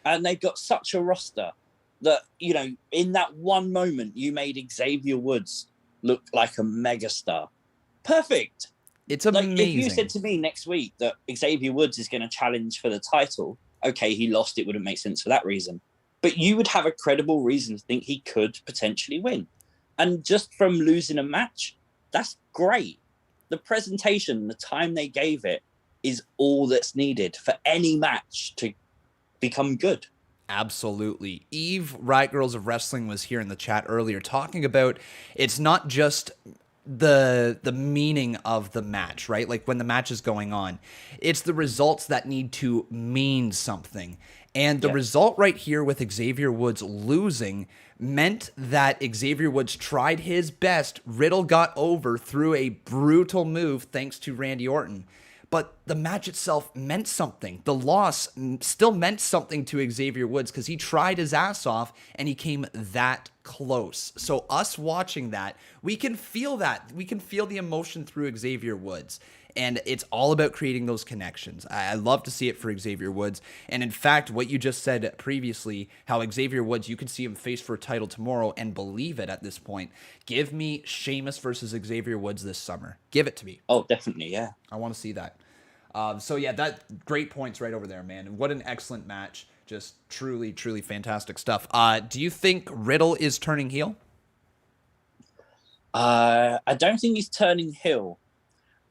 And they got such a roster that, you know, in that one moment, you made Xavier Woods look like a megastar. Perfect. It's amazing. Like, if you said to me next week that Xavier Woods is going to challenge for the title, okay, he lost, it wouldn't make sense for that reason. But you would have a credible reason to think he could potentially win. And just from losing a match, that's great. The presentation, the time they gave it, is all that's needed for any match to become good. Absolutely. Eve, Riot Girls of Wrestling, was here in the chat earlier talking about it's not just the meaning of the match, right? Like when the match is going on, it's the results that need to mean something. And the result right here with Xavier Woods losing meant that Xavier Woods tried his best. Riddle got over through a brutal move thanks to Randy Orton. But the match itself meant something. The loss still meant something to Xavier Woods because he tried his ass off and he came that close. So us watching that, we can feel that. We can feel the emotion through Xavier Woods. And it's all about creating those connections. I love to see it for Xavier Woods. And in fact, what you just said previously, how Xavier Woods, you can see him face for a title tomorrow and believe it at this point. Give me Sheamus versus Xavier Woods this summer. Give it to me. Oh, definitely, yeah. I want to see that. So yeah, that great points right over there, man. And what an excellent match. Just truly, truly fantastic stuff. Do you think Riddle is turning heel? I don't think he's turning heel.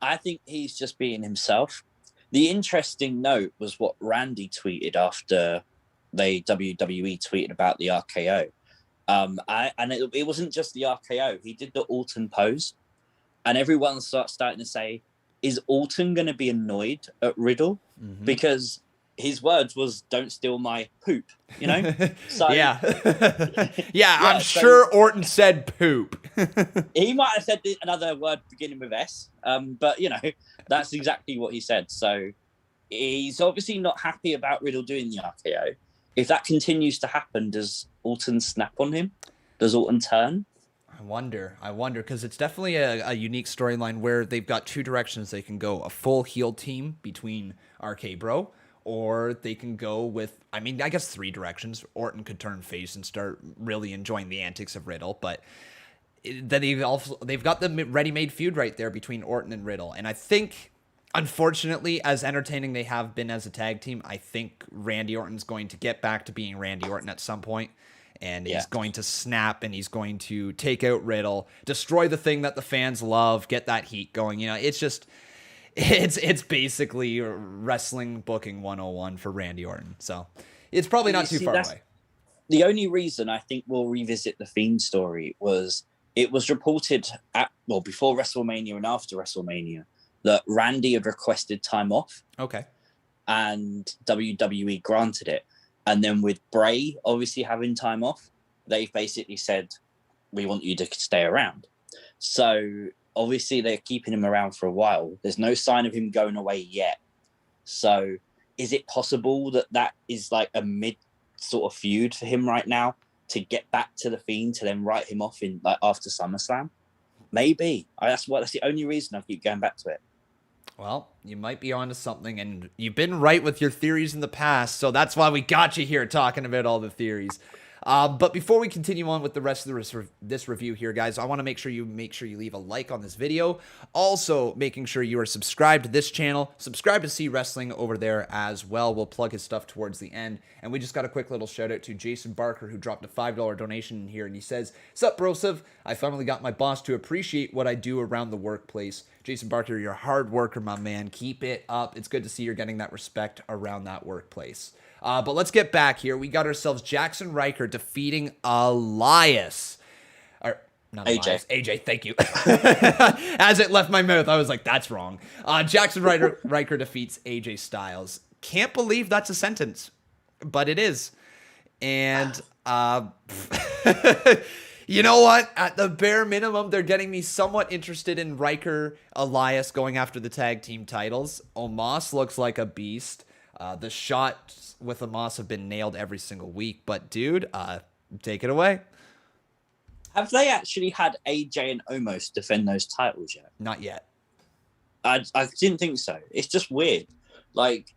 I think he's just being himself. The interesting note was what Randy tweeted after WWE tweeted about the RKO. It wasn't just the RKO. He did the Orton pose. And everyone starting to say, is Orton going to be annoyed at Riddle? Mm-hmm. Because his words was, don't steal my poop, you know? So, yeah. I'm sure Orton said poop. He might have said another word beginning with S, but, you know, that's exactly what he said. So he's obviously not happy about Riddle doing the RKO. If that continues to happen, does Orton snap on him? Does Orton turn? I wonder, because it's definitely a unique storyline where they've got two directions they can go. A full heel team between RK Bro, or they can go with, I guess three directions. Orton could turn face and start really enjoying the antics of Riddle, but then they've got the ready-made feud right there between Orton and Riddle. And I think, unfortunately, as entertaining they have been as a tag team, I think Randy Orton's going to get back to being Randy Orton at some point. And he's going to snap and he's going to take out Riddle, destroy the thing that the fans love, get that heat going. You know, it's just, it's basically wrestling booking 101 for Randy Orton. So it's probably not too far away. The only reason I think we'll revisit the Fiend story was it was reported before WrestleMania and after WrestleMania that Randy had requested time off. Okay. And WWE granted it. And then with Bray obviously having time off, they've basically said, we want you to stay around. So obviously they're keeping him around for a while. There's no sign of him going away yet. So is it possible that is like a mid sort of feud for him right now to get back to the Fiend to then write him off in like after SummerSlam? Maybe. That's the only reason I keep going back to it. Well, you might be onto something, and you've been right with your theories in the past, so that's why we got you here talking about all the theories. But before we continue on with the rest of this review here, guys, I want to make sure you leave a like on this video. Also, making sure you are subscribed to this channel. Subscribe to CWrestling over there as well. We'll plug his stuff towards the end. And we just got a quick little shout out to Jason Barker, who dropped a $5 donation in here, and he says, "Sup, brosiv? I finally got my boss to appreciate what I do around the workplace. Jason Barker, you're a hard worker, my man. Keep it up. It's good to see you're getting that respect around that workplace." But let's get back here. We got ourselves Jackson Riker defeating Elias. Or, not AJ. Elias. AJ, thank you. As it left my mouth, I was like, that's wrong. Jackson Riker defeats AJ Styles. Can't believe that's a sentence. but it is. And you know what? At the bare minimum, they're getting me somewhat interested in Riker, Elias going after the tag team titles. Omos looks like a beast. The shots with Omos have been nailed every single week. But dude, take it away. Have they actually had AJ and Omos defend those titles yet? Not yet. I didn't think so. It's just weird. Like,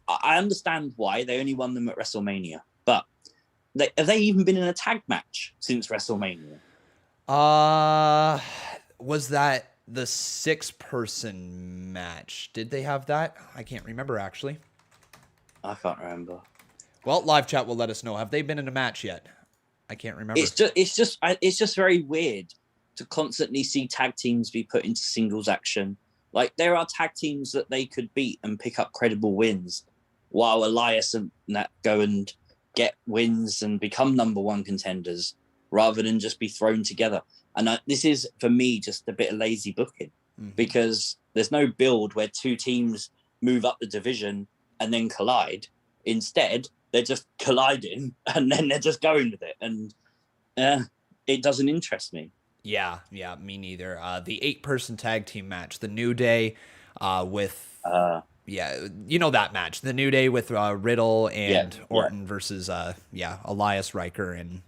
I understand why they only won them at WrestleMania, but have they even been in a tag match since WrestleMania? Was that the 6-person match? Did they have that? I can't remember, actually. I can't remember. Well, live chat will let us know. Have they been in a match yet? I can't remember. It's just very weird to constantly see tag teams be put into singles action. Like, there are tag teams that they could beat and pick up credible wins, while Elias and that go and get wins and become number one contenders, rather than just be thrown together. And this is, for me, just a bit of lazy booking, because there's no build where two teams move up the division and then collide. Instead, they're just colliding and then they're just going with it. And it doesn't interest me. Yeah, me neither. The 8-person tag team match, the New Day with... you know that match. The New Day with Riddle and Orton versus, Elias, Riker, and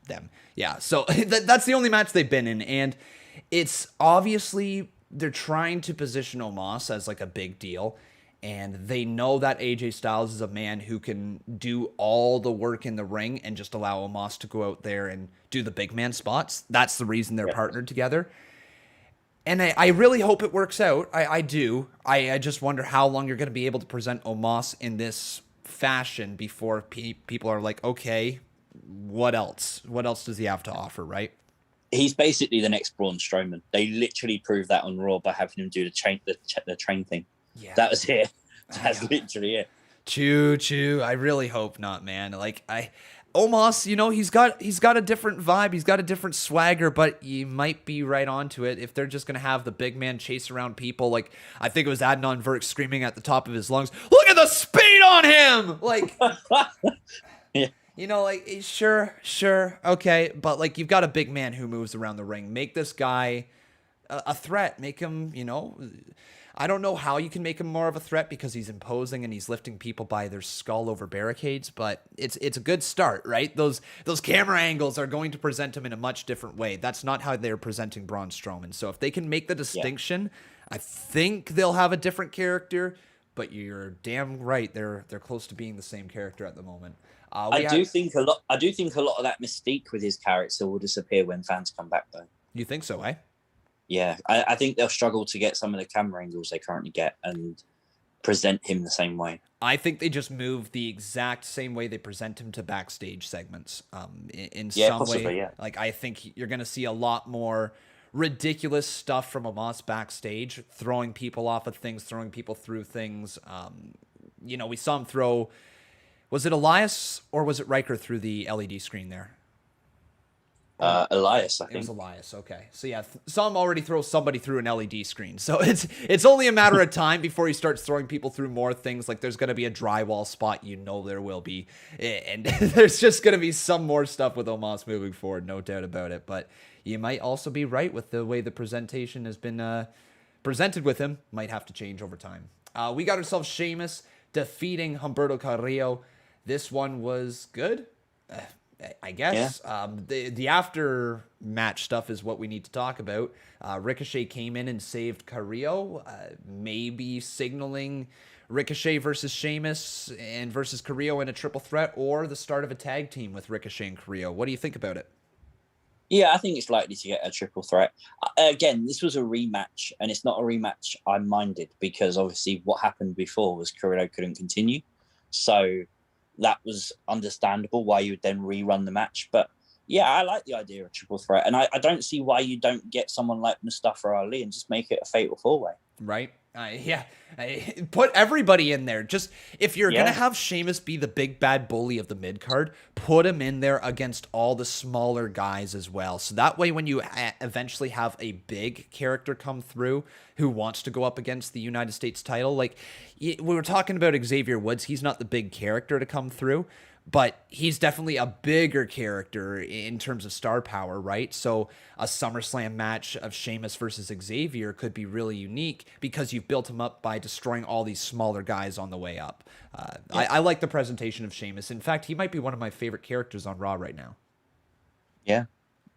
them. Yeah, so that's the only match they've been in. And it's obviously they're trying to position Omos as like a big deal. And they know that AJ Styles is a man who can do all the work in the ring and just allow Omos to go out there and do the big man spots. That's the reason they're partnered together. And I really hope it works out. I do. I just wonder how long you're going to be able to present Omos in this fashion before people are like, okay, what else? What else does he have to offer, right? He's basically the next Braun Strowman. They literally proved that on Raw by having him do the train thing. Yeah. That was it. That's literally it. Choo. I really hope not, man. Like, Omos, you know, he's got a different vibe. He's got a different swagger, but you might be right onto it if they're just going to have the big man chase around people. Like, I think it was Adnan Virk screaming at the top of his lungs, "Look at the speed on him!" Like, yeah. You know, like, sure, okay. But, like, you've got a big man who moves around the ring. Make this guy a threat. Make him, you know... I don't know how you can make him more of a threat because he's imposing and he's lifting people by their skull over barricades, but it's a good start, right? Those camera angles are going to present him in a much different way. That's not how they're presenting Braun Strowman. So if they can make the distinction, I think they'll have a different character, but you're damn right. They're close to being the same character at the moment. I do think a lot of that mystique with his character will disappear when fans come back, though. You think so, eh? Yeah, I think they'll struggle to get some of the camera angles they currently get and present him the same way. I think they just move the exact same way they present him to backstage segments. In some possibly, way, yeah. Like, I think you're going to see a lot more ridiculous stuff from Omos backstage, throwing people off of things, throwing people through things. You know, we saw him throw... Was it Elias or was it Riker through the LED screen there? Elias, I think. It was Elias, okay. So yeah, saw him already throw somebody through an LED screen. So it's only a matter of time before he starts throwing people through more things. Like, there's going to be a drywall spot, you know there will be. And there's just going to be some more stuff with Omos moving forward, no doubt about it. But you might also be right with the way the presentation has been presented with him. Might have to change over time. We got ourselves Sheamus defeating Humberto Carrillo. This one was good. I guess. Yeah. The after match stuff is what we need to talk about. Ricochet came in and saved Carrillo, maybe signaling Ricochet versus Sheamus and versus Carrillo in a triple threat, or the start of a tag team with Ricochet and Carrillo. What do you think about it? Yeah, I think it's likely to get a triple threat. Again, this was a rematch, and it's not a rematch I minded, because obviously what happened before was Carrillo couldn't continue. So that was understandable why you would then rerun the match. But yeah, I like the idea of triple threat. And I don't see why you don't get someone like Mustafa Ali and just make it a fatal four-way. Right. Yeah, put everybody in there. Just if you're gonna Yeah. have Sheamus be the big bad bully of the mid card, put him in there against all the smaller guys as well. So that way, when you eventually have a big character come through who wants to go up against the United States title, like we were talking about Xavier Woods, he's not the big character to come through, but he's definitely a bigger character in terms of star power, right? So a SummerSlam match of Sheamus versus Xavier could be really unique because you've built him up by destroying all these smaller guys on the way up. I like the presentation of Sheamus. In fact, he might be one of my favorite characters on Raw right now. Yeah.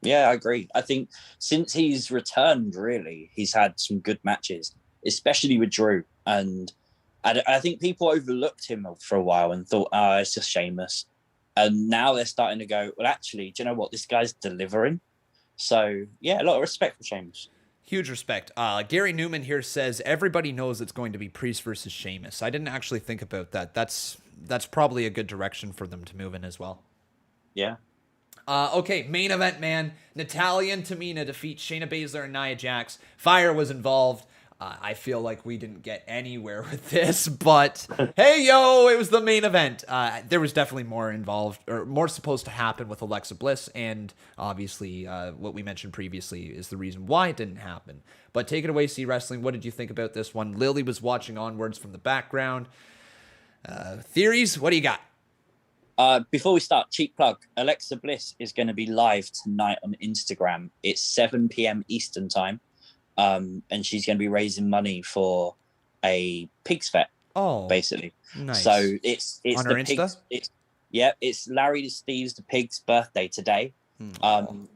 Yeah, I agree. I think since he's returned, really, he's had some good matches, especially with Drew. And I think people overlooked him for a while and thought, oh, it's just Sheamus. And now they're starting to go, well, actually, do you know what? This guy's delivering. So, yeah, a lot of respect for Sheamus. Huge respect. Gary Newman here says, everybody knows it's going to be Priest versus Sheamus. I didn't actually think about that. That's probably a good direction for them to move in as well. Yeah. Okay, main event, man. Natalya and Tamina defeat Shayna Baszler and Nia Jax. Fire was involved. I feel like we didn't get anywhere with this, but hey, yo, it was the main event. There was definitely more involved, or more supposed to happen with Alexa Bliss, and obviously what we mentioned previously is the reason why it didn't happen. But take it away, CWrestling. What did you think about this one? Lily was watching onwards from the background. Theories? What do you got? Before we start, cheap plug. Alexa Bliss is going to be live tonight on Instagram. It's 7 p.m. Eastern time. And she's going to be raising money for a pig's vet, basically. Nice. So it's on the her Insta? Pig's, it's Larry Steve's the pig's birthday today.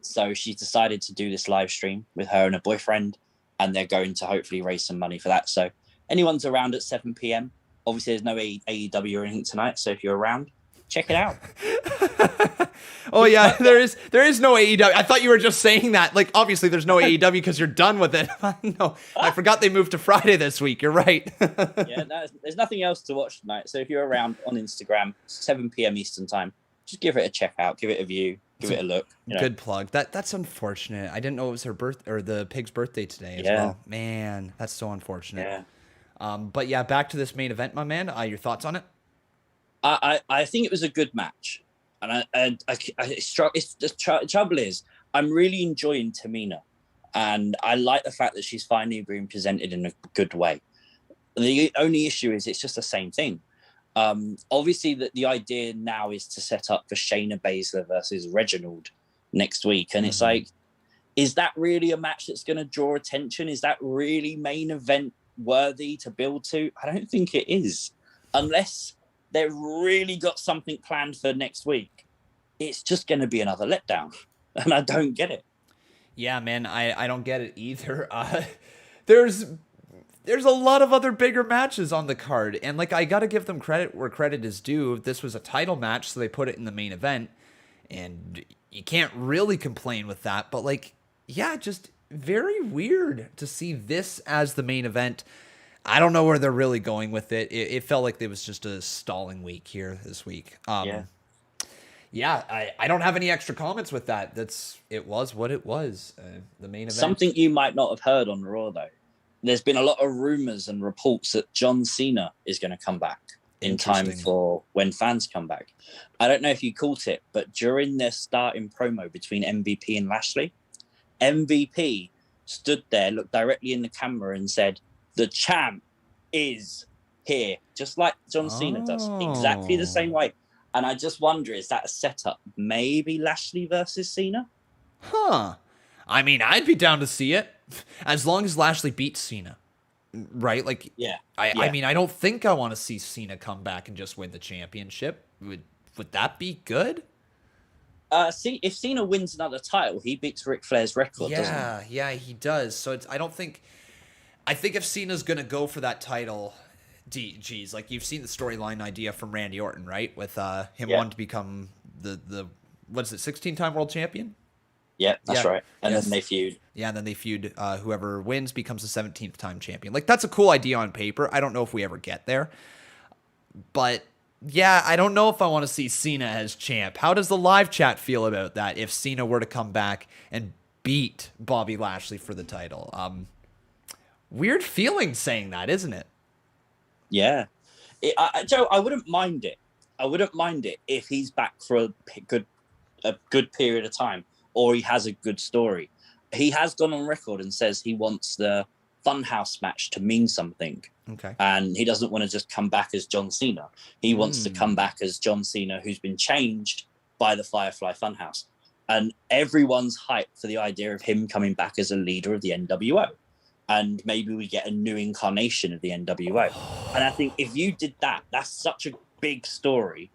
So she's decided to do this live stream with her and her boyfriend, and they're going to hopefully raise some money for that. So anyone's around at 7 p.m. Obviously, there's no AEW or anything tonight, so if you're around, check it out. Oh yeah, there is no AEW. I thought you were just saying that. Like, obviously there's no AEW because you're done with it. No, I forgot they moved to Friday this week. You're right. Yeah, there's nothing else to watch tonight. So if you're around on Instagram, 7 p.m. Eastern time, just give it a check out, give it a view, give it a look. You know? Good plug. That's unfortunate. I didn't know it was her birth or the pig's birthday today as well. Man, that's so unfortunate. Yeah. But yeah, back to this main event, my man. Your thoughts on it? I think it was a good match. And the trouble is, I'm really enjoying Tamina, and I like the fact that she's finally being presented in a good way. The only issue is it's just the same thing. Obviously, the idea now is to set up for Shayna Baszler versus Reginald next week, and it's like, is that really a match that's going to draw attention? Is that really main event worthy to build to? I don't think it is, unless they've really got something planned for next week. It's just going to be another letdown, and I don't get it. Yeah, man, I don't get it either. There's a lot of other bigger matches on the card, and like, I got to give them credit where credit is due. This was a title match, so they put it in the main event, and you can't really complain with that. But like, yeah, just very weird to see this as the main event. I don't know where they're really going with it. It felt like it was just a stalling week here this week. Yeah, I don't have any extra comments with that. It was what it was. The main event. Something you might not have heard on Raw, though. There's been a lot of rumors and reports that John Cena is going to come back in time for when fans come back. I don't know if you caught it, but during their starting promo between MVP and Lashley, MVP stood there, looked directly in the camera and said, "The champ is here," just like John Cena does, exactly the same way. And I just wonder, is that a setup? Maybe Lashley versus Cena? Huh. I mean, I'd be down to see it, as long as Lashley beats Cena, right? Like, I mean, I don't think I want to see Cena come back and just win the championship. Would that be good? See, if Cena wins another title, he beats Ric Flair's record, doesn't he? Yeah, he does. So I think if Cena's going to go for that title, geez, like, you've seen the storyline idea from Randy Orton, right? With him wanting to become the what is it, 16-time world champion? Yeah, that's right. And then they feud. Yeah, and then they feud. Whoever wins becomes the 17th time champion. Like, that's a cool idea on paper. I don't know if we ever get there. But yeah, I don't know if I want to see Cena as champ. How does the live chat feel about that if Cena were to come back and beat Bobby Lashley for the title? Weird feeling saying that, isn't it? Yeah. Joe, I wouldn't mind it. I wouldn't mind it if he's back for a good period of time, or he has a good story. He has gone on record and says he wants the Funhouse match to mean something. Okay. And he doesn't want to just come back as John Cena. He wants to come back as John Cena, who's been changed by the Firefly Funhouse. And everyone's hyped for the idea of him coming back as a leader of the NWO. And maybe we get a new incarnation of the NWO. And I think if you did that, that's such a big story.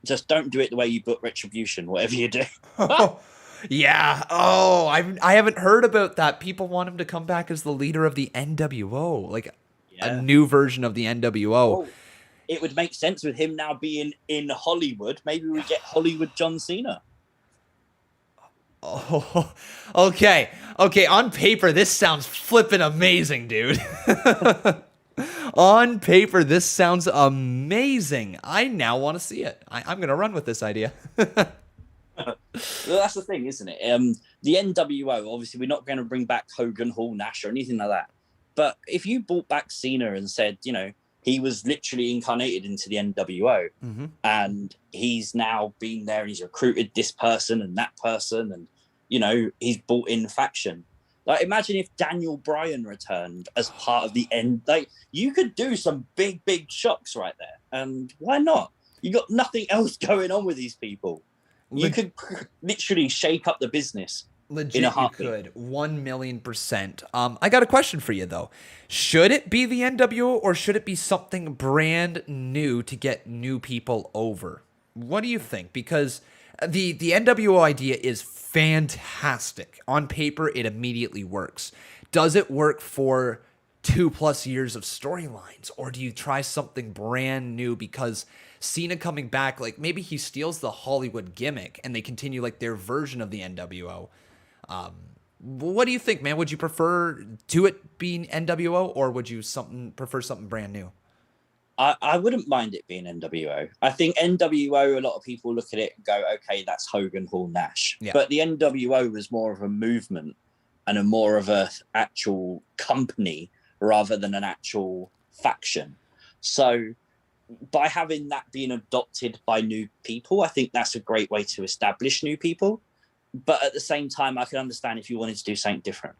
Just don't do it the way you book Retribution, whatever you do. Yeah. Oh, I haven't heard about that. People want him to come back as the leader of the NWO, like a new version of the NWO. Well, it would make sense with him now being in Hollywood. Maybe we get Hollywood John Cena. Oh, okay. Okay, on paper, this sounds flippin' amazing, dude. On paper, this sounds amazing. I now want to see it. I'm going to run with this idea. Well, that's the thing, isn't it? The NWO, obviously, we're not going to bring back Hogan, Hall, Nash, or anything like that. But if you brought back Cena and said, you know, he was literally incarnated into the NWO, and he's now been there and he's recruited this person and that person, and, you know, he's brought in faction. Like, imagine if Daniel Bryan returned as part of the end. Like, you could do some big, big shocks right there. And why not? You got nothing else going on with these people. You could literally shake up the business. Legit, in a heartbeat. You could. 1,000,000%. I got a question for you, though. Should it be the NWO or should it be something brand new to get new people over? What do you think? Because the NWO idea is fantastic. On paper, it immediately works. Does it work for 2+ years of storylines? Or do you try something brand new because Cena coming back, like maybe he steals the Hollywood gimmick and they continue like their version of the NWO? What do you think, man? Would you prefer to it being NWO or would you prefer something brand new? I wouldn't mind it being NWO. I think NWO, a lot of people look at it and go, okay, that's Hogan, Hall, Nash. Yeah. But the NWO was more of a movement and a more of a actual company rather than an actual faction. So by having that being adopted by new people, I think that's a great way to establish new people. But at the same time, I can understand if you wanted to do something different.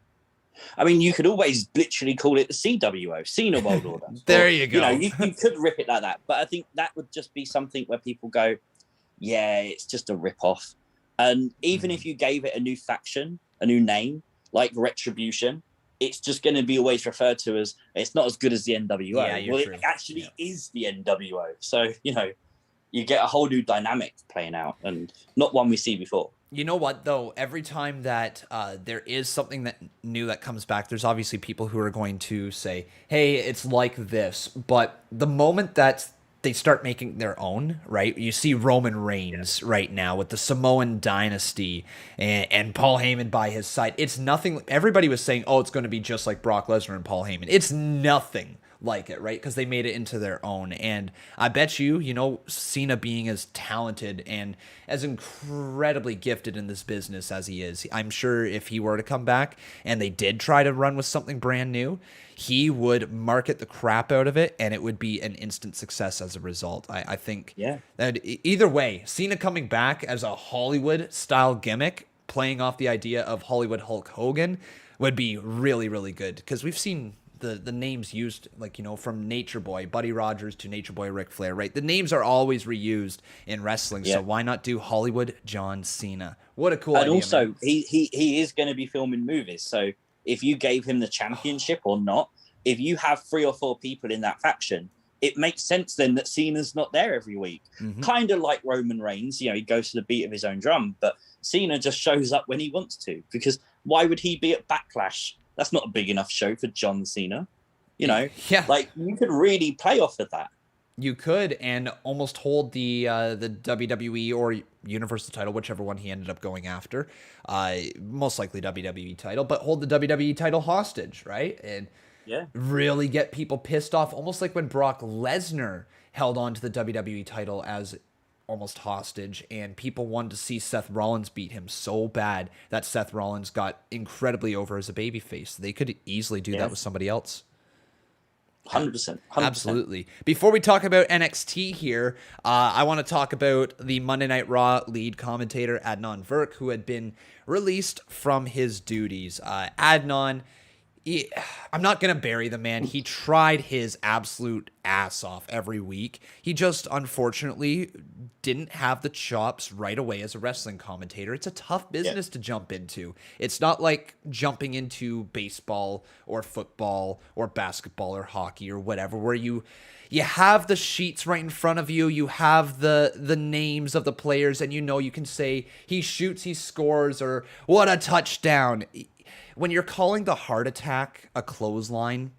I mean, you could always literally call it the CWO, Cena World Order. There you go. You know, you could rip it like that. But I think that would just be something where people go, yeah, it's just a rip-off. And even if you gave it a new faction, a new name, like Retribution, it's just going to be always referred to as, it's not as good as the NWO. Yeah, well, true. It actually is the NWO. So, you know, you get a whole new dynamic playing out and not one we see before. You know what, though? Every time that there is something that new that comes back, there's obviously people who are going to say, hey, it's like this. But the moment that they start making their own, right? You see Roman Reigns right now with the Samoan dynasty and Paul Heyman by his side. It's nothing. Everybody was saying, oh, it's going to be just like Brock Lesnar and Paul Heyman. It's nothing like it, right? Because they made it into their own. And I bet you know, Cena being as talented and as incredibly gifted in this business as he is, I'm sure if he were to come back and they did try to run with something brand new, he would market the crap out of it and it would be an instant success as a result. I think that either way, Cena coming back as a Hollywood style gimmick, playing off the idea of Hollywood Hulk Hogan, would be really, really good. Because we've seen the names used, like, you know, from Nature Boy, Buddy Rogers to Nature Boy Ric Flair, right? The names are always reused in wrestling, so why not do Hollywood John Cena? What a cool idea. And also, man. he is going to be filming movies, so if you gave him the championship or not, if you have 3 or 4 people in that faction, it makes sense then that Cena's not there every week. Kind of like Roman Reigns, you know, he goes to the beat of his own drum, but Cena just shows up when he wants to, because why would he be at Backlash? That's not a big enough show for John Cena. You know, like you could really play off of that. You could, and almost hold the WWE or Universal title, whichever one he ended up going after. Most likely WWE title, but hold the WWE title hostage, right? And really get people pissed off, almost like when Brock Lesnar held on to the WWE title as almost hostage, and people wanted to see Seth Rollins beat him so bad that Seth Rollins got incredibly over as a babyface. They could easily do that with somebody else. 100%. Absolutely. Before we talk about NXT here, I want to talk about the Monday Night Raw lead commentator, Adnan Virk, who had been released from his duties. Adnan, I'm not going to bury the man. He tried his absolute ass off every week. He just, unfortunately, didn't have the chops right away as a wrestling commentator. It's a tough business to jump into. It's not like jumping into baseball or football or basketball or hockey or whatever, where you have the sheets right in front of you. You have the names of the players, and you can say he shoots, he scores, or what a touchdown. When you're calling the heart attack a clothesline,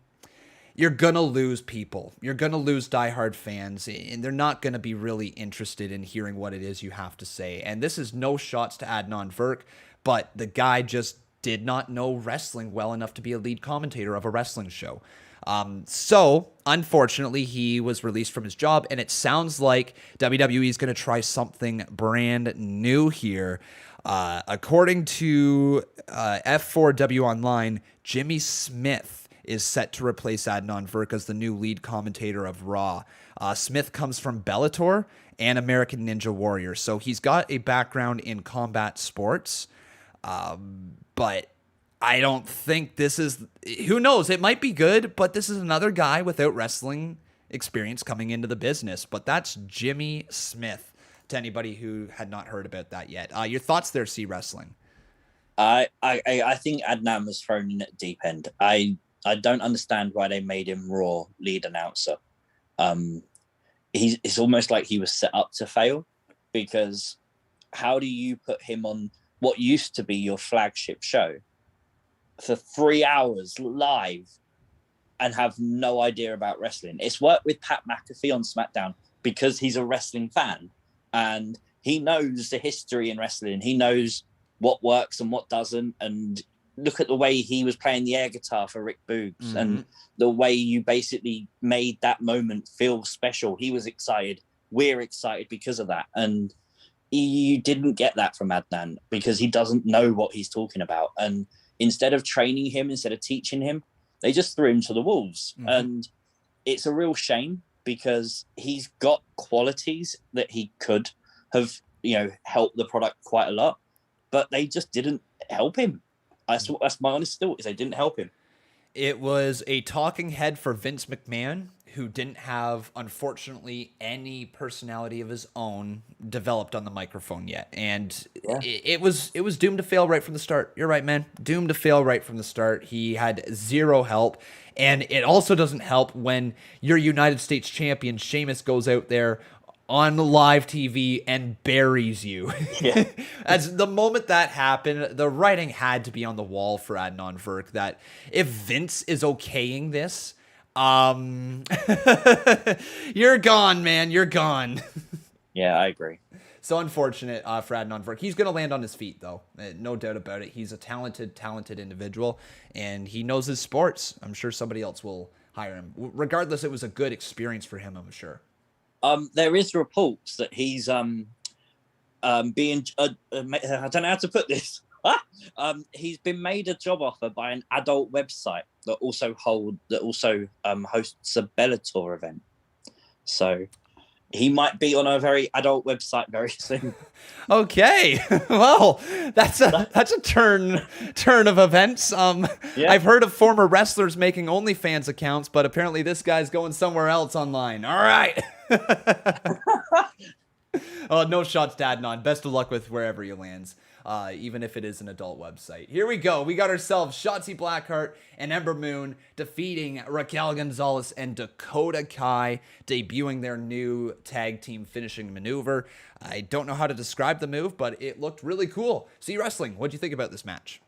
you're going to lose people. You're going to lose diehard fans, and they're not going to be really interested in hearing what it is you have to say. And this is no shots to Adnan Virk, but the guy just did not know wrestling well enough to be a lead commentator of a wrestling show. So, unfortunately, he was released from his job, and it sounds like WWE is going to try something brand new here. According to F4W Online, Jimmy Smith is set to replace Adnan Virk as the new lead commentator of Raw. Smith comes from Bellator and American Ninja Warrior, so he's got a background in combat sports, but I don't think this is... Who knows? It might be good, but this is another guy without wrestling experience coming into the business, but that's Jimmy Smith. To anybody who had not heard about that yet. Your thoughts there, CWrestling? I think Adnan was thrown in at deep end. I don't understand why they made him Raw lead announcer. It's almost like he was set up to fail, because how do you put him on what used to be your flagship show for 3 hours live and have no idea about wrestling? It's worked with Pat McAfee on SmackDown because he's a wrestling fan. And he knows the history in wrestling. He knows what works and what doesn't. And look at the way he was playing the air guitar for Rick Boogs, and the way you basically made that moment feel special. He was excited. We're excited because of that. And you didn't get that from Adnan because he doesn't know what he's talking about. And instead of training him, instead of teaching him, they just threw him to the wolves. And it's a real shame, because he's got qualities that he could have, helped the product quite a lot, but they just didn't help him. That's my honest thought, is they didn't help him. It was a talking head for Vince McMahon, who didn't have, unfortunately, any personality of his own developed on the microphone yet. And it was doomed to fail right from the start. You're right, man. Doomed to fail right from the start. He had zero help. And it also doesn't help when your United States champion, Sheamus, goes out there on live TV and buries you. Yeah. As the moment that happened, the writing had to be on the wall for Adnan Virk that if Vince is okaying this, you're gone, man. You're gone. Yeah, I agree. So unfortunate for Adnan Virk. He's going to land on his feet, though. No doubt about it. He's a talented individual, and he knows his sports. I'm sure somebody else will hire him. Regardless, it was a good experience for him, I'm sure. There is reports that he's being... I don't know how to put this. He's been made a job offer by an adult website that also hosts a Bellator event. So he might be on a very adult website very soon. Okay, well, that's a turn of events. I've heard of former wrestlers making OnlyFans accounts, but apparently this guy's going somewhere else online. All right. Oh, no shots to Adnan. Best of luck with wherever he lands, even if it is an adult website. Here we go. We got ourselves Shotzi Blackheart and Ember Moon defeating Raquel Gonzalez and Dakota Kai, debuting their new tag team finishing maneuver. I don't know how to describe the move, but it looked really cool. CWrestling, what do you think about this match?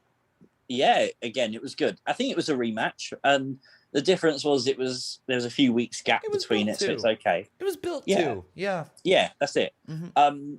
Yeah, again, it was good. I think it was a rematch, and the difference was there was a few weeks gap between it, so it's okay. It was built too. Yeah. Yeah, that's it.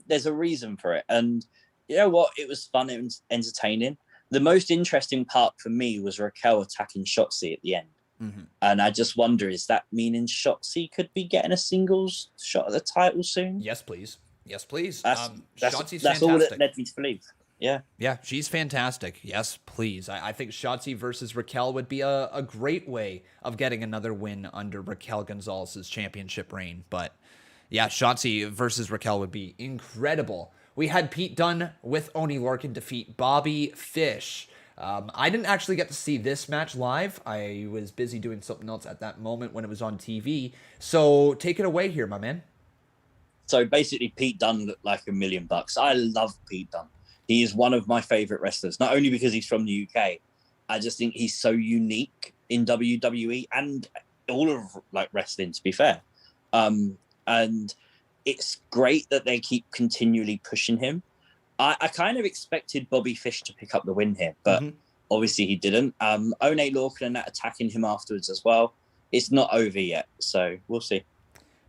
There's a reason for it, and you know what? It was fun. It was entertaining. The most interesting part for me was Raquel attacking Shotzi at the end, and I just wonder: is that meaning Shotzi could be getting a singles shot at the title soon? Yes, please. Yes, please. That's Shotzi's all fantastic. that led me to believe. Yeah. Yeah, she's fantastic. Yes, please. I think Shotzi versus Raquel would be a great way of getting another win under Raquel Gonzalez's championship reign. But yeah, Shotzi versus Raquel would be incredible. We had Pete Dunne with Oney Lorcan defeat Bobby Fish. I didn't actually get to see this match live. I was busy doing something else at that moment when it was on TV. So take it away here, my man. So basically, Pete Dunne looked like $1,000,000. I love Pete Dunne. He is one of my favorite wrestlers, not only because he's from the UK. I just think he's so unique in WWE and all of like wrestling, to be fair. And it's great that they keep continually pushing him. I kind of expected Bobby Fish to pick up the win here, but obviously he didn't. Oney Lorcan and that attacking him afterwards as well. It's not over yet, so we'll see.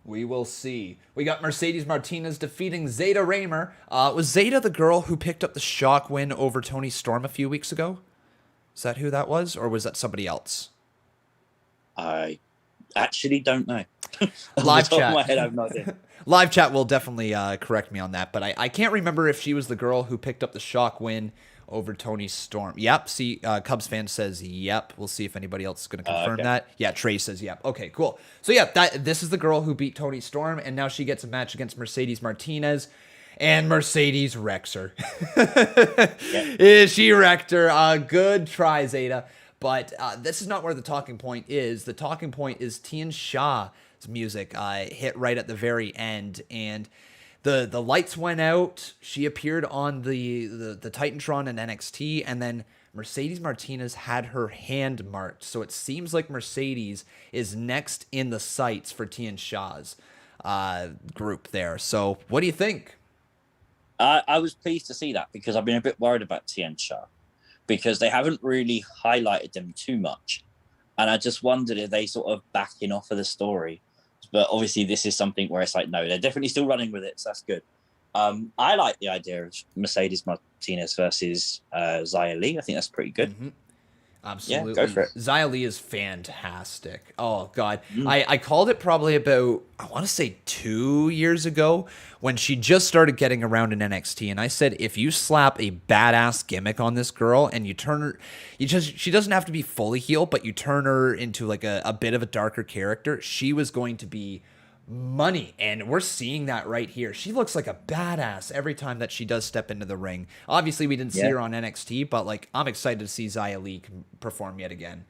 We will see. We got Mercedes Martinez defeating Zeta Raymer. Was Zeta the girl who picked up the shock win over Toni Storm a few weeks ago? Is that who that was, or was that somebody else? I actually don't know. Live chat. Top of my head, I have no idea. Live chat will definitely correct me on that, but I can't remember if she was the girl who picked up the shock win over Toni Storm. Yep. See, Cubs fan says yep. We'll see if anybody else is going to confirm that. Yeah, Trey says yep. Okay, cool. So yeah, this is the girl who beat Toni Storm, and now she gets a match against Mercedes Martinez, and Mercedes wrecks her. She wrecked her. Good try, Zeta. But this is not where the talking point is. The talking point is Tian Shah's music hit right at the very end, and the lights went out. She appeared on the Titantron and NXT, and then Mercedes Martinez had her hand marked. So it seems like Mercedes is next in the sights for Tian Shah's group there. So what do you think? I was pleased to see that because I've been a bit worried about Tian Shah because they haven't really highlighted them too much. And I just wondered if they sort of backing off of the story. But obviously this is something where it's like, no, they're definitely still running with it. So that's good. I like the idea of Mercedes Martinez versus Xia Li. I think that's pretty good. Mm-hmm. Absolutely. Yeah, go for it. Xia Li is fantastic. Oh, God. I called it probably about, I want to say 2 years ago when she just started getting around in NXT. And I said, if you slap a badass gimmick on this girl and you turn her, she doesn't have to be fully heel, but you turn her into like a bit of a darker character, she was going to be money, and we're seeing that right here. She looks like a badass every time that she does step into the ring. Obviously, we didn't see her on NXT, but like I'm excited to see Xia Li perform yet again.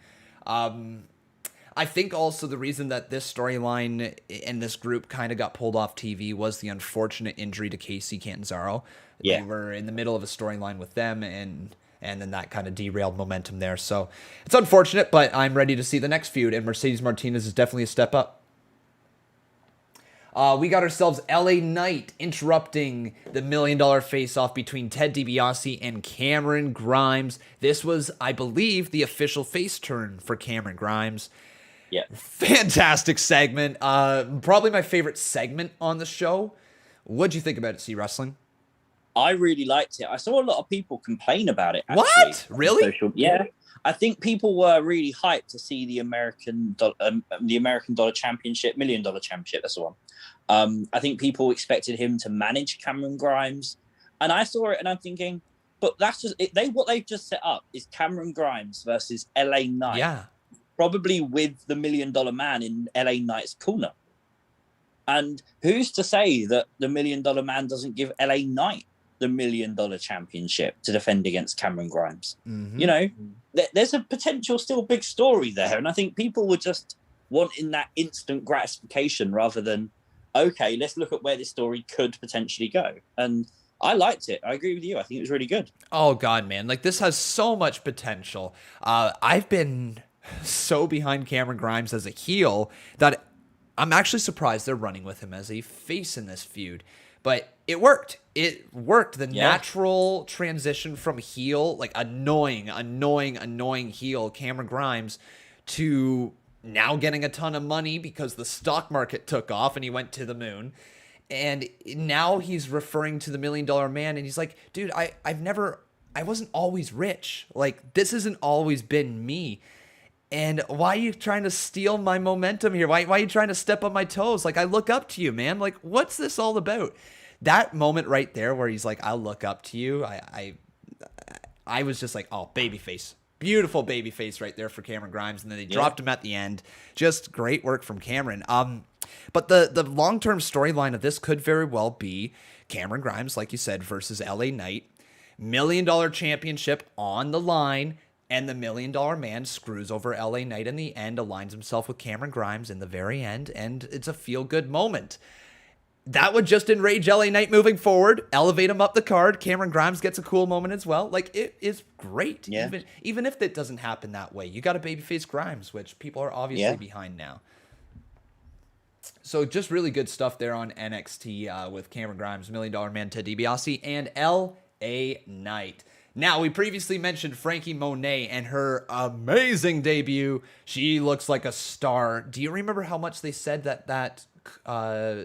I think also the reason that this storyline and this group kind of got pulled off TV was the unfortunate injury to Casey Catanzaro. Yeah. We were in the middle of a storyline with them, and then that kind of derailed momentum there. So it's unfortunate, but I'm ready to see the next feud, and Mercedes Martinez is definitely a step up. We got ourselves LA Knight interrupting the $1 million face-off between Ted DiBiase and Cameron Grimes. This was, I believe, the official face turn for Cameron Grimes. Yeah. Fantastic segment. Probably my favorite segment on the show. What'd you think about it, CWrestling? I really liked it. I saw a lot of people complain about it. Actually, what? Really? Yeah. I think people were really hyped to see the American Dollar Championship, $1 Million Championship. That's the one. I think people expected him to manage Cameron Grimes, and I saw it and I'm thinking, but that's just it. What they've just set up is Cameron Grimes versus LA Knight. Yeah, probably with the $1 Million Man in LA Knight's corner. And who's to say that the $1 Million Man doesn't give LA Knight the $1 Million Championship to defend against Cameron Grimes? Mm-hmm. You know, there's a potential still big story there. And I think people were just wanting that instant gratification rather than, okay, let's look at where this story could potentially go. And I liked it. I agree with you. I think it was really good. Oh, God, man. Like, this has so much potential. I've been so behind Cameron Grimes as a heel that I'm actually surprised they're running with him as a face in this feud. But it worked. It worked. The natural transition from heel, like annoying heel Cameron Grimes, to now getting a ton of money because the stock market took off and he went to the moon. And now he's referring to the $1 Million Man, and he's like, dude, I wasn't always rich. Like, this hasn't always been me. And why are you trying to steal my momentum here? Why are you trying to step on my toes? Like, I look up to you, man. Like, what's this all about? that moment right there where he's like, I'll look up to you. I was just like, oh, babyface. Beautiful babyface right there for Cameron Grimes. And then they dropped him at the end. Just great work from Cameron. But the long-term storyline of this could very well be Cameron Grimes, like you said, versus LA Knight. $1 million championship on the line. And the $1 million man screws over LA Knight in the end, aligns himself with Cameron Grimes in the very end. And it's a feel-good moment. That would just enrage LA Knight moving forward, elevate him up the card. Cameron Grimes gets a cool moment as well. Like, it is great. Yeah. Even if it doesn't happen that way. You got a babyface Grimes, which people are obviously behind now. So just really good stuff there on NXT with Cameron Grimes, $1 Million Man Ted DiBiase, and LA Knight. Now, we previously mentioned Frankie Monet and her amazing debut. She looks like a star. Do you remember how much they said that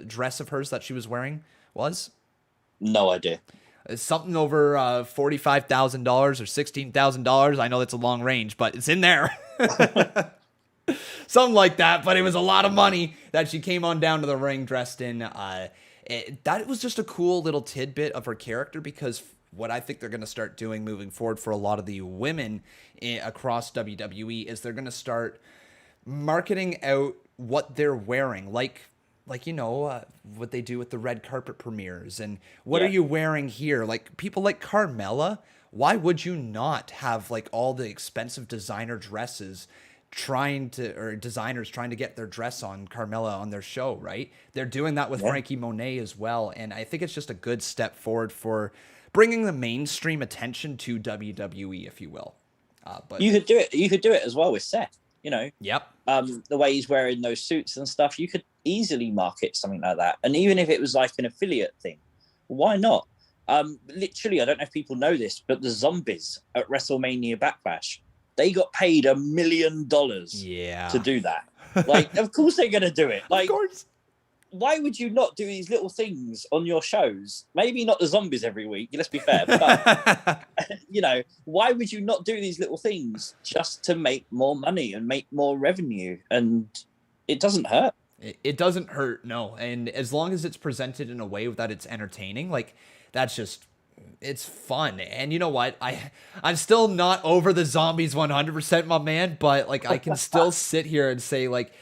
dress of hers that she was wearing was? No idea. It's something over $45,000 or $16,000. I know that's a long range, but it's in there. Something like that, but it was a lot of money that she came on down to the ring dressed in. That was just a cool little tidbit of her character, because what I think they're going to start doing moving forward for a lot of the women across WWE is they're going to start marketing out what they're wearing, like what they do with the red carpet premieres, and what are you wearing here? Like people like Carmella, why would you not have like all the expensive designer dresses designers trying to get their dress on Carmella on their show, right? They're doing that with Frankie Monet as well, and I think it's just a good step forward for bringing the mainstream attention to WWE, if you will. But you could do it. You could do it as well with Seth. Yep. The way he's wearing those suits and stuff, you could easily market something like that. And even if it was like an affiliate thing, why not? Literally, I don't know if people know this, but the zombies at WrestleMania Backlash, they got paid $1 million to do that. Like, of course they're going to do it. Like, of course. Why would you not do these little things on your shows? Maybe not the zombies every week, let's be fair. But, why would you not do these little things just to make more money and make more revenue? And it doesn't hurt. It doesn't hurt, no. And as long as it's presented in a way that it's entertaining, like, that's just... it's fun. And you know what? I'm still not over the zombies 100%, my man, but like I can still sit here and say like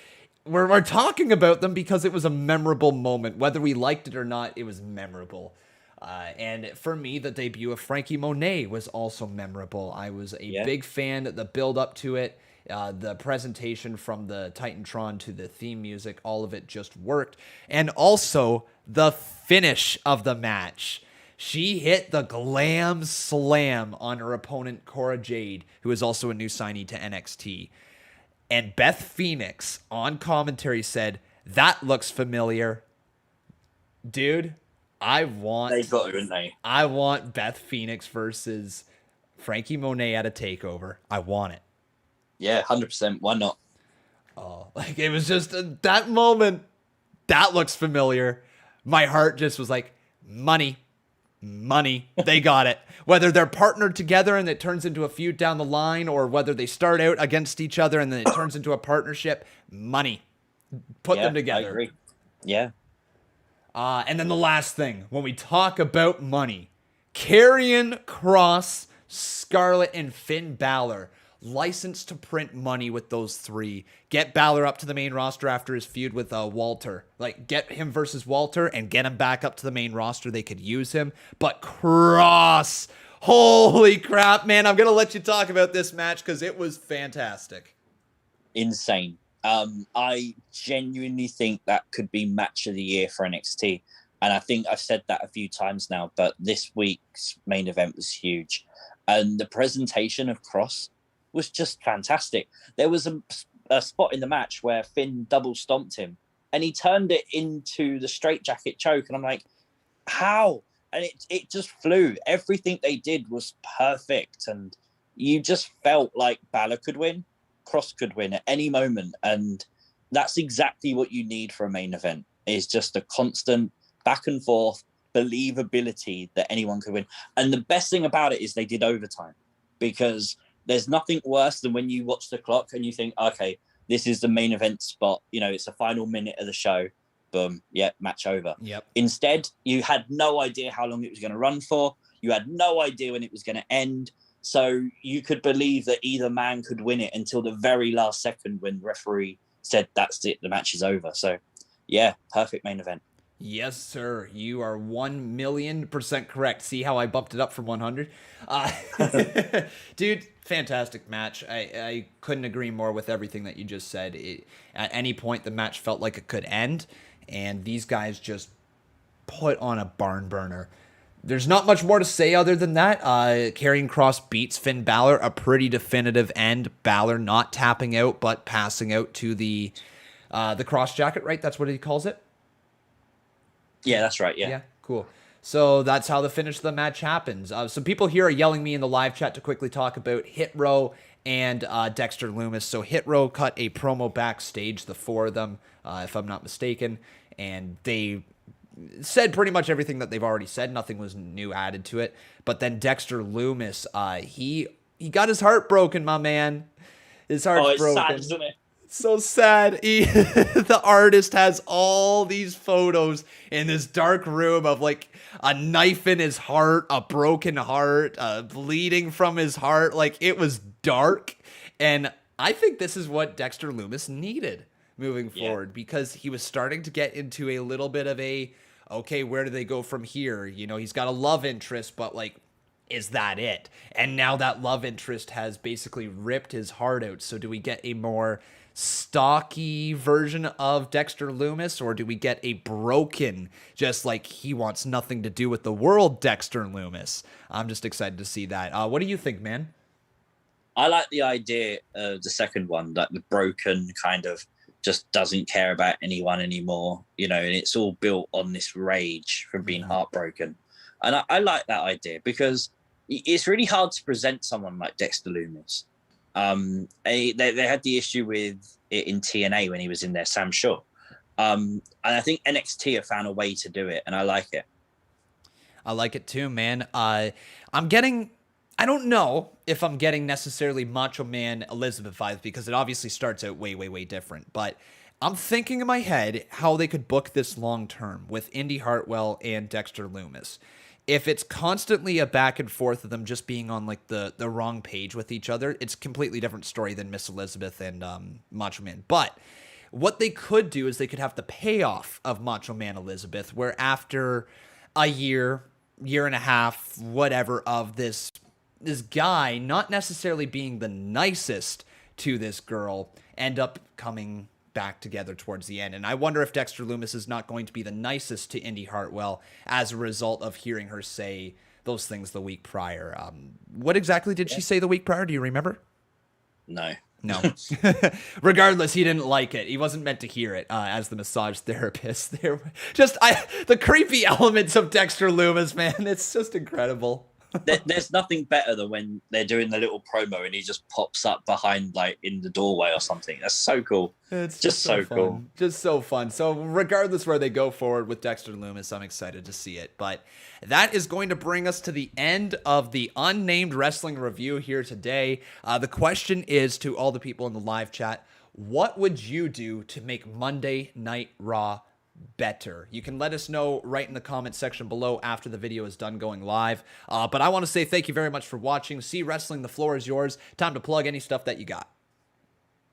we're talking about them because it was a memorable moment. Whether we liked it or not, it was memorable. And for me, the debut of Frankie Monet was also memorable. I was a big fan. The build up to it, the presentation from the Titantron to the theme music, all of it just worked. And also the finish of the match. She hit the glam slam on her opponent, Cora Jade, who is also a new signee to NXT. And Beth Phoenix on commentary said, "That looks familiar." Dude, I want Beth Phoenix versus Frankie Monet at a takeover. I want it. Yeah, 100%. Why not? Oh, like it was just that moment. That looks familiar. My heart just was like, money. They got it. Whether they're partnered together and it turns into a feud down the line, or whether they start out against each other and then it turns into a partnership, money. Put them together. I agree. Yeah. And then the last thing, when we talk about money, Karrion Kross, Scarlett, and Finn Balor licensed to print money with those three. Get Balor up to the main roster after his feud with Walter. Like, get him versus Walter and get him back up to the main roster. They could use him. But Kross, holy crap, man. I'm going to let you talk about this match because it was fantastic. Insane. I genuinely think that could be match of the year for NXT. And I think I've said that a few times now, but this week's main event was huge. And the presentation of Kross was just fantastic. There was a spot in the match where Finn double stomped him and he turned it into the straitjacket choke. And I'm like, how? And it just flew. Everything they did was perfect. And you just felt like Balor could win, Kross could win at any moment. And that's exactly what you need for a main event, is just a constant back and forth believability that anyone could win. And the best thing about it is they did overtime, because there's nothing worse than when you watch the clock and you think, okay, this is the main event spot. You know, it's the final minute of the show. boom, yeah, match over. Yep. Instead, you had no idea how long it was going to run for. You had no idea when it was going to end. So you could believe that either man could win it until the very last second when the referee said, that's it, the match is over. So, yeah, perfect main event. Yes, sir. You are 1,000,000% correct. See how I bumped it up from 100? Dude, fantastic match. I couldn't agree more with everything that you just said. At any point, the match felt like it could end, and these guys just put on a barn burner. There's not much more to say other than that. Karrion Kross beats Finn Balor, a pretty definitive end. Balor not tapping out, but passing out to the cross jacket, right? That's what he calls it? Yeah, that's right. Yeah. Yeah, cool. So that's how the finish of the match happens. Some people here are yelling me in the live chat to quickly talk about Hit Row and Dexter Lumis. So Hit Row cut a promo backstage, the four of them, if I'm not mistaken, and they said pretty much everything that they've already said. Nothing was new added to it. But then Dexter Lumis, he got his heart broken, my man. His heart's broken. Sad, isn't it? So sad. The artist has all these photos in this dark room of like a knife in his heart, a broken heart, bleeding from his heart. Like, it was dark. And I think this is what Dexter Lumis needed moving forward, because he was starting to get into a little bit of a, okay, where do they go from here? You know, he's got a love interest, but like, is that it? And now that love interest has basically ripped his heart out. So do we get a more stocky version of Dexter Lumis, or do we get a broken, just like he wants nothing to do with the world Dexter Lumis? I'm just excited to see that. What do you think, man? I like the idea of the second one, that the broken kind of just doesn't care about anyone anymore, you know, and it's all built on this rage from being heartbroken. And I like that idea, because it's really hard to present someone like Dexter Lumis. They had the issue with it in TNA when he was in there, Sam Shaw. And I think NXT have found a way to do it, and I like it. I like it too, man. I don't know if I'm getting necessarily Macho Man Elizabeth vibes, because it obviously starts out way, way, way different. But I'm thinking in my head how they could book this long term with Indy Hartwell and Dexter Lumis. If it's constantly a back and forth of them just being on like the wrong page with each other, it's a completely different story than Miss Elizabeth and Macho Man. But what they could do is they could have the payoff of Macho Man Elizabeth, where after a year and a half, whatever, of this guy not necessarily being the nicest to this girl, end up coming back together towards the end. And I wonder if Dexter Lumis is not going to be the nicest to Indy Hartwell as a result of hearing her say those things the week prior. What exactly did she say the week prior? Do you remember? No. Regardless, he didn't like it. He wasn't meant to hear it as the massage therapist. There, the creepy elements of Dexter Lumis, man. It's just incredible. There's nothing better than when they're doing the little promo and he just pops up behind, like, in the doorway or something. That's so cool. It's just so cool. Just so fun. So regardless where they go forward with Dexter Lumis, I'm excited to see it. But that is going to bring us to the end of the Unnamed Wrestling review here today. The question is to all the people in the live chat, what would you do to make Monday Night Raw better? You can let us know right in the comment section below after the video is done going live. But I want to say thank you very much for watching. CWrestling, the floor is yours. Time to plug any stuff that you got.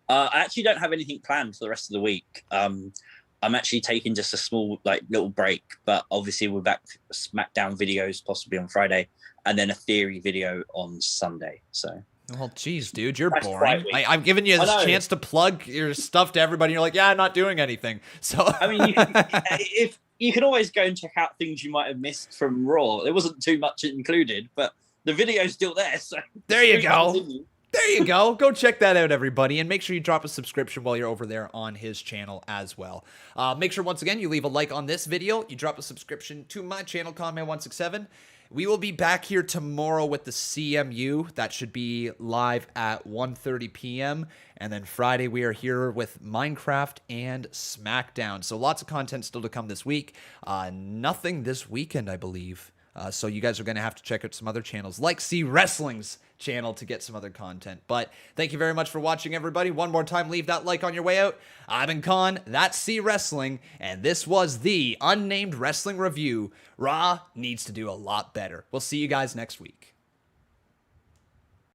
I actually don't have anything planned for the rest of the week. I'm actually taking just a small, like, little break, but obviously we're back for Smackdown videos possibly on Friday, and then a theory video on Sunday. So. Well, geez, dude, you're boring. I'm giving you this chance to plug your stuff to everybody. You're like, yeah, I'm not doing anything. So I mean, if you can always go and check out things you might have missed from Raw. There wasn't too much included, but the video's still there. So there you go. There you go. Go check that out, everybody. And make sure you drop a subscription while you're over there on his channel as well. Make sure, once again, you leave a like on this video. You drop a subscription to my channel, Conman167. We will be back here tomorrow with the CMU. That should be live at 1:30 p.m. And then Friday, we are here with Minecraft and Smackdown. So lots of content still to come this week. Nothing this weekend, I believe. So you guys are going to have to check out some other channels like CWrestling's channel to get some other content. But thank you very much for watching, everybody. One more time, leave that like on your way out. I've been Con, that's CWrestling, and this was the Unnamed Wrestling Review. Raw needs to do a lot better. We'll see you guys next week.